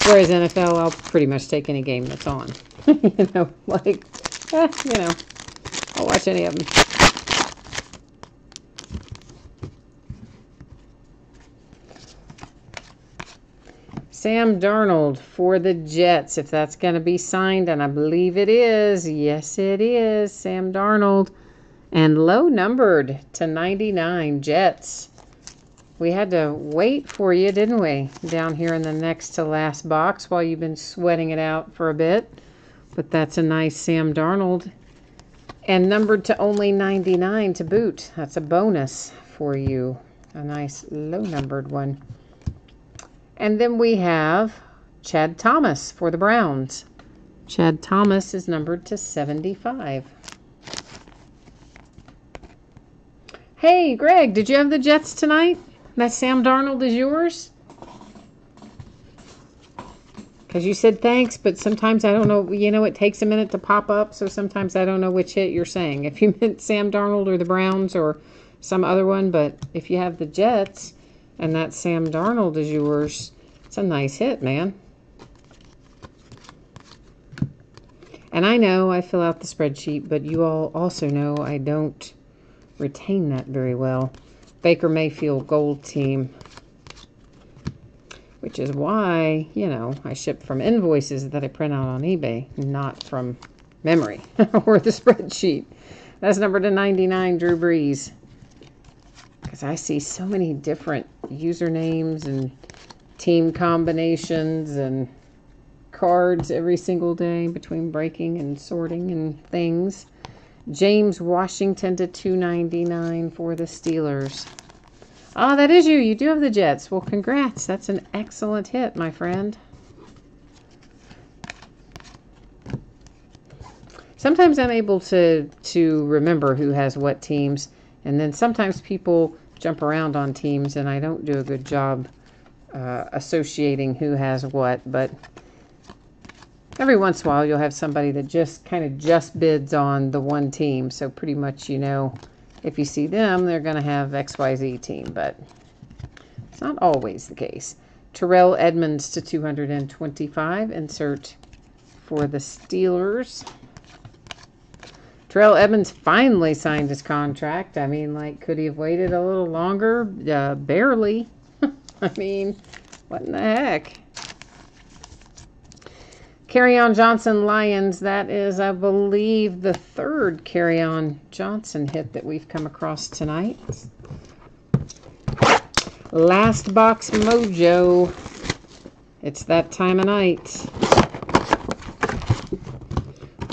Whereas NFL, I'll pretty much take any game that's on. You know, like, I'll watch any of them. Sam Darnold for the Jets, if that's going to be signed, and I believe it is. Yes, it is. Sam Darnold. And low numbered to 99, Jets. We had to wait for you, didn't we? Down here in the next to last box while you've been sweating it out for a bit. But that's a nice Sam Darnold. And numbered to only 99 to boot. That's a bonus for you. A nice low numbered one. And then we have Chad Thomas for the Browns. Chad Thomas is numbered to 75. Hey, Greg, did you have the Jets tonight? That Sam Darnold is yours? Because you said thanks, but sometimes I don't know. You know, it takes a minute to pop up, so sometimes I don't know which hit you're saying. If you meant Sam Darnold or the Browns or some other one, but if you have the Jets and that Sam Darnold is yours, it's a nice hit, man. And I know I fill out the spreadsheet, but you all also know I don't retain that very well. Baker Mayfield Gold team, which is why, you know, I ship from invoices that I print out on eBay, not from memory or the spreadsheet. That's numbered to 99, Drew Brees. Because I see so many different usernames and team combinations and cards every single day between breaking and sorting and things. James Washington to 299 for the Steelers. Oh, that is you. You do have the Jets. Well, congrats. That's an excellent hit, my friend. Sometimes I'm able to remember who has what teams, and then sometimes people jump around on teams, and I don't do a good job associating who has what, but every once in a while, you'll have somebody that just kind of just bids on the one team. So pretty much, you know, if you see them, they're going to have XYZ team. But it's not always the case. Terrell Edmonds to 225. Insert for the Steelers. Terrell Edmonds finally signed his contract. I mean, like, could he have waited a little longer? Barely. I mean, what in the heck? Kerryon Johnson Lions, that is, I believe, the third Kerryon Johnson hit that we've come across tonight. Last box mojo. It's that time of night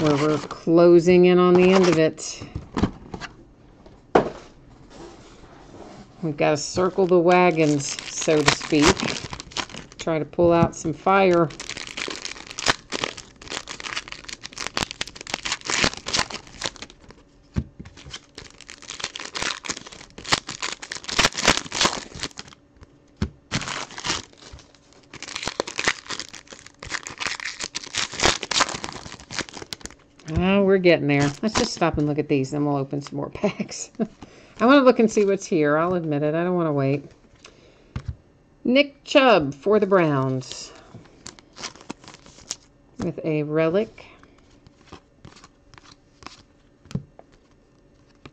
where we're closing in on the end of it. We've got to circle the wagons, so to speak. Try to pull out some fire. Oh, we're getting there. Let's just stop and look at these, then we'll open some more packs. I want to look and see what's here. I'll admit it. I don't want to wait. Nick Chubb for the Browns with a relic.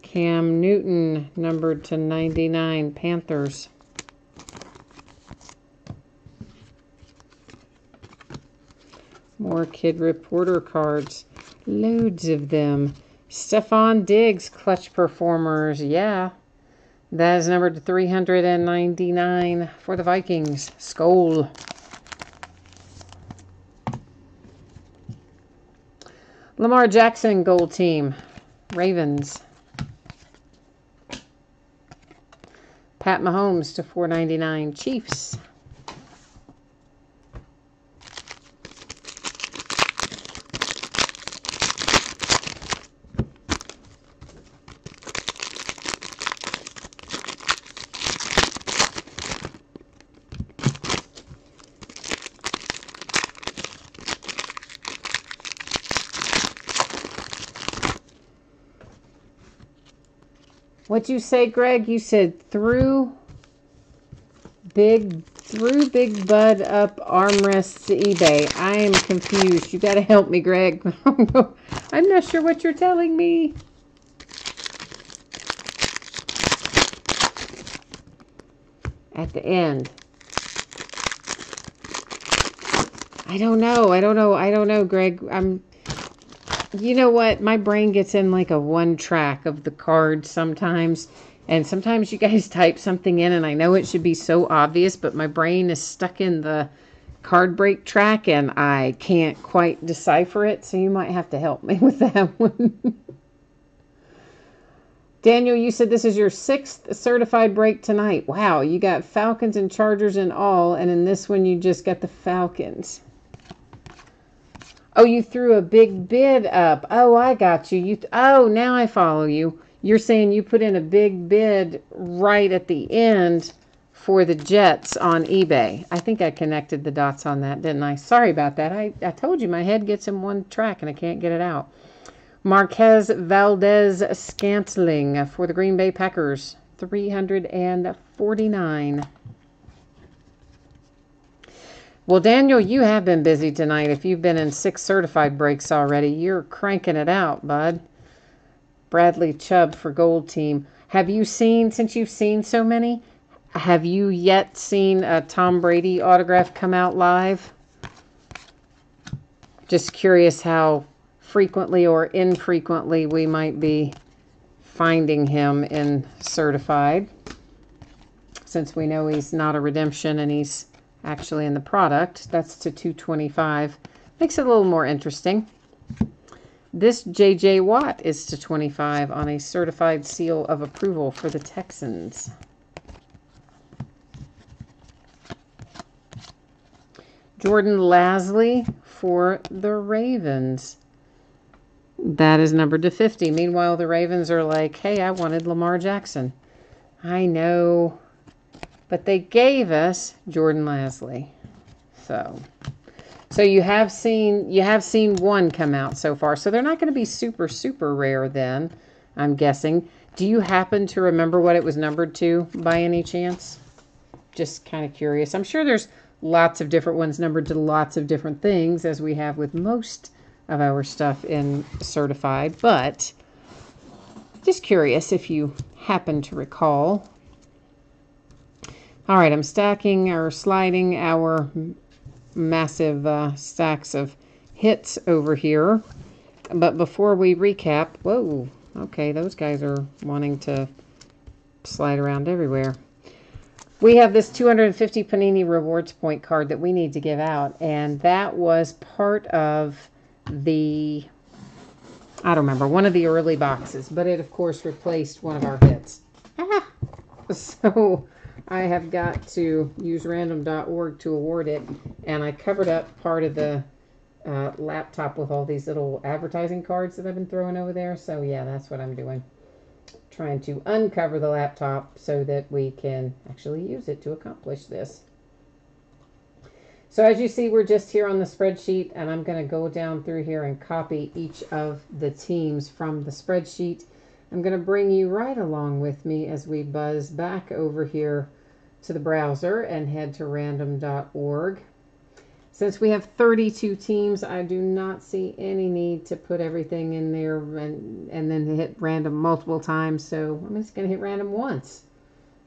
Cam Newton, numbered to 99, Panthers. More Kid Reporter cards. Loads of them. Stephon Diggs, clutch performers. Yeah. That is numbered to 399 for the Vikings. Skol. Lamar Jackson, gold team. Ravens. Pat Mahomes to 499. Chiefs. What'd you say, Greg? You said through Big Bud up armrests to eBay. I am confused. You got to help me, Greg. I'm not sure what you're telling me. At the end. I don't know, Greg. You know what? My brain gets in like a one track of the card sometimes. And sometimes you guys type something in and I know it should be so obvious, but my brain is stuck in the card break track and I can't quite decipher it. So you might have to help me with that one. Daniel, you said this is your 6th certified break tonight. Wow, you got Falcons and Chargers in all. And in this one, you just got the Falcons. Oh, you threw a big bid up. Oh, I got you. Oh, now I follow you. You're saying you put in a big bid right at the end for the Jets on eBay. I think I connected the dots on that, didn't I? Sorry about that. I told you my head gets in one track and I can't get it out. Marquez Valdez-Scantling for the Green Bay Packers. 349. Well, Daniel, you have been busy tonight. If you've been in 6 certified breaks already, you're cranking it out, bud. Bradley Chubb for gold team. Have you seen, since you've seen so many, have you yet seen a Tom Brady autograph come out live? Just curious how frequently or infrequently we might be finding him in certified, since we know he's not a redemption and he's actually in the product. That's to 225. Makes it a little more interesting. This J.J. Watt is to 25 on a certified seal of approval for the Texans. Jordan Lasley for the Ravens. That is numbered to 50. Meanwhile, the Ravens are like, hey, I wanted Lamar Jackson. I know. But they gave us Jordan Lasley. So you have seen one come out so far. So they're not going to be super, super rare then, I'm guessing. Do you happen to remember what it was numbered to by any chance? Just kind of curious. I'm sure there's lots of different ones numbered to lots of different things, as we have with most of our stuff in certified. But just curious if you happen to recall. All right, I'm stacking or sliding our massive stacks of hits over here. But before we recap, whoa, okay, those guys are wanting to slide around everywhere. We have this 250 Panini Rewards Point card that we need to give out, and that was part of the, I don't remember, one of the early boxes, but it, of course, replaced one of our hits. So I have got to use random.org to award it, and I covered up part of the laptop with all these little advertising cards that I've been throwing over there. So yeah, that's what I'm doing. Trying to uncover the laptop so that we can actually use it to accomplish this. So as you see, we're just here on the spreadsheet, and I'm going to go down through here and copy each of the teams from the spreadsheet. I'm going to bring you right along with me as we buzz back over here to the browser and head to random.org. Since we have 32 teams, I do not see any need to put everything in there and then hit random multiple times. So I'm just going to hit random once.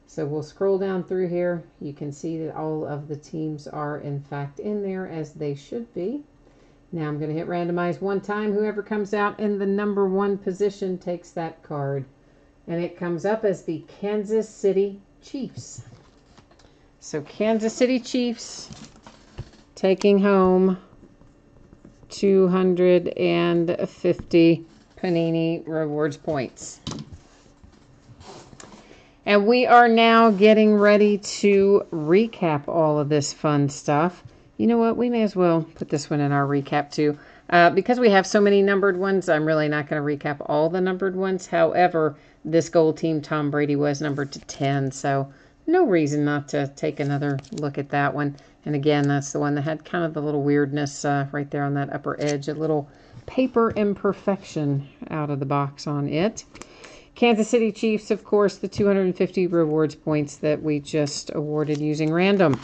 So we'll scroll down through here. You can see that all of the teams are in fact in there as they should be. Now I'm going to hit randomize one time. Whoever comes out in the number 1 position takes that card. And it comes up as the Kansas City Chiefs. So Kansas City Chiefs taking home 250 Panini Rewards points. And we are now getting ready to recap all of this fun stuff. You know what? We may as well put this one in our recap too. Because we have so many numbered ones, I'm really not going to recap all the numbered ones. However, this gold team, Tom Brady, was numbered to 10. So no reason not to take another look at that one. And again, that's the one that had kind of the little weirdness right there on that upper edge. A little paper imperfection out of the box on it. Kansas City Chiefs, of course, the 250 rewards points that we just awarded using random.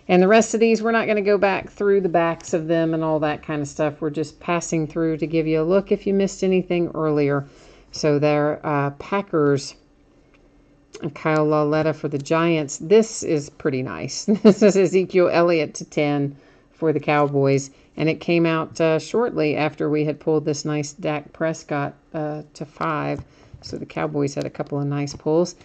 And the rest of these, we're not going to go back through the backs of them and all that kind of stuff. We're just passing through to give you a look if you missed anything earlier. So there, Packers, Kyle Lauletta for the Giants. This is pretty nice. This is Ezekiel Elliott to 10 for the Cowboys. And it came out shortly after we had pulled this nice Dak Prescott to 5. So the Cowboys had a couple of nice pulls.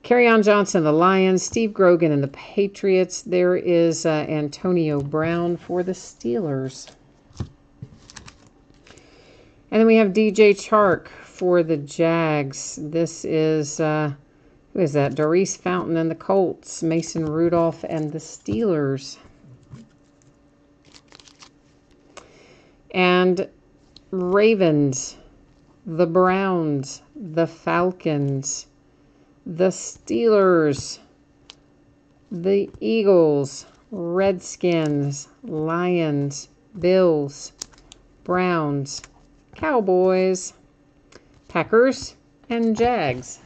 Kerryon Johnson, the Lions. Steve Grogan and the Patriots. There is Antonio Brown for the Steelers. And then we have DJ Chark for the Jags. This is, who is that? Doris Fountain and the Colts. Mason Rudolph and the Steelers. And Ravens, the Browns, the Falcons, the Steelers, the Eagles, Redskins, Lions, Bills, Browns, Cowboys, Packers, and Jags.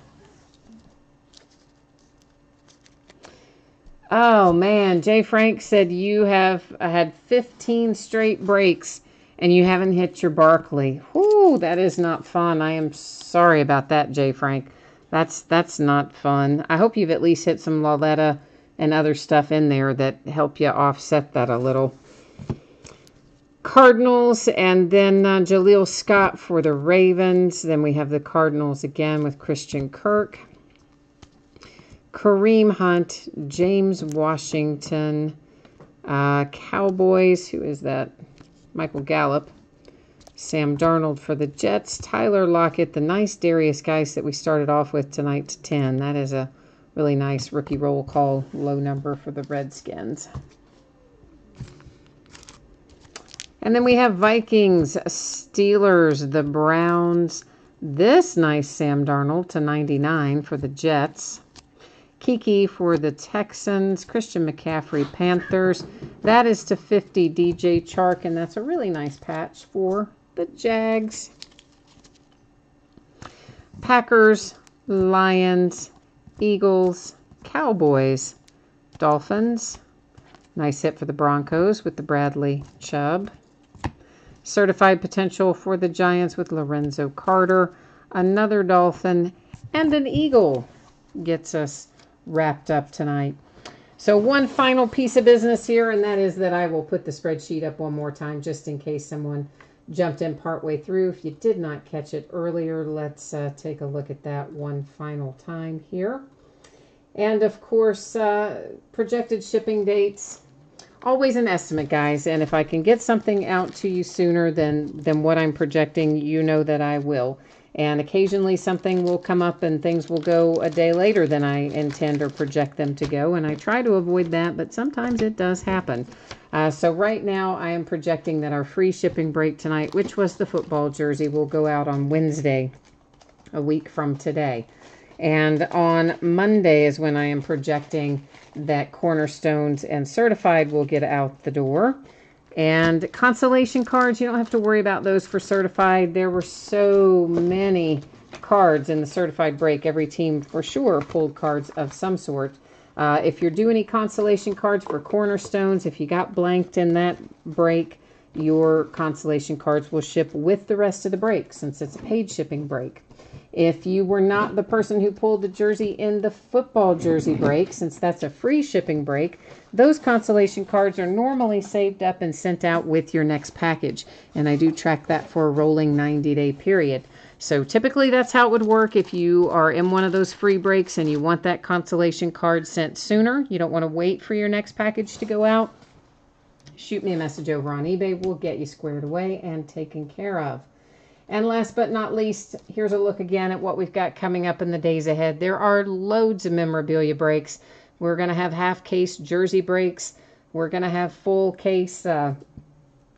Oh man, Jay Frank said you have had 15 straight breaks and you haven't hit your Barkley. Whoo, that is not fun. I am sorry about that, Jay Frank. That's not fun. I hope you've at least hit some Lauletta and other stuff in there that help you offset that a little. Cardinals, and then Jaleel Scott for the Ravens. Then we have the Cardinals again with Christian Kirk. Kareem Hunt, James Washington, Cowboys, who is that? Michael Gallup. Sam Darnold for the Jets. Tyler Lockett, the nice Darius Geis that we started off with tonight to 10. That is a really nice rookie roll call, low number for the Redskins. And then we have Vikings, Steelers, the Browns. This nice Sam Darnold to 99 for the Jets. Kiki for the Texans. Christian McCaffrey, Panthers. That is to 50, DJ Chark, and that's a really nice patch for the Jags. Packers, Lions, Eagles, Cowboys, Dolphins. Nice hit for the Broncos with the Bradley Chubb. Certified potential for the Giants with Lorenzo Carter. Another Dolphin and an Eagle gets us wrapped up tonight. So one final piece of business here, and that is that I will put the spreadsheet up one more time just in case someone jumped in partway through. If you did not catch it earlier, let's take a look at that one final time here. And of course, projected shipping dates. Always an estimate, guys, and if I can get something out to you sooner than what I'm projecting, you know that I will. And occasionally something will come up and things will go a day later than I intend or project them to go, and I try to avoid that, but sometimes it does happen. So right now I am projecting that our free shipping break tonight, which was the football jersey, will go out on Wednesday, a week from today. And on Monday is when I am projecting that Cornerstones and Certified will get out the door. And consolation cards, you don't have to worry about those for Certified. There were so many cards in the Certified break. Every team for sure pulled cards of some sort. If you're doing any consolation cards for Cornerstones, if you got blanked in that break, your consolation cards will ship with the rest of the break since it's a paid shipping break. If you were not the person who pulled the jersey in the football jersey break, since that's a free shipping break, those consolation cards are normally saved up and sent out with your next package. And I do track that for a rolling 90-day period. So typically that's how it would work if you are in one of those free breaks and you want that consolation card sent sooner. You don't want to wait for your next package to go out. Shoot me a message over on eBay. We'll get you squared away and taken care of. And last but not least, here's a look again at what we've got coming up in the days ahead. There are loads of memorabilia breaks. We're going to have half-case jersey breaks. We're going to have full-case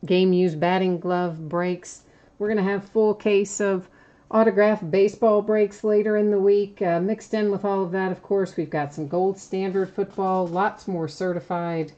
game-used batting glove breaks. We're going to have full case of autographed baseball breaks later in the week. Mixed in with all of that, of course, we've got some gold standard football, lots more certified,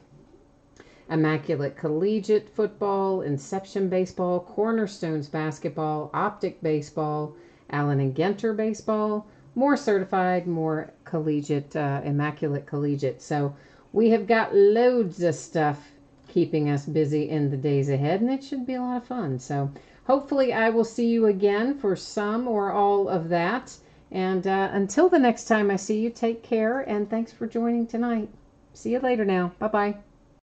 immaculate collegiate football, Inception baseball, Cornerstones basketball, Optic baseball, Allen and Genter baseball, more certified, more collegiate, immaculate collegiate. So we have got loads of stuff keeping us busy in the days ahead, and it should be a lot of fun. So hopefully I will see you again for some or all of that. And until the next time I see you, take care, and thanks for joining tonight. See you later now. Bye-bye.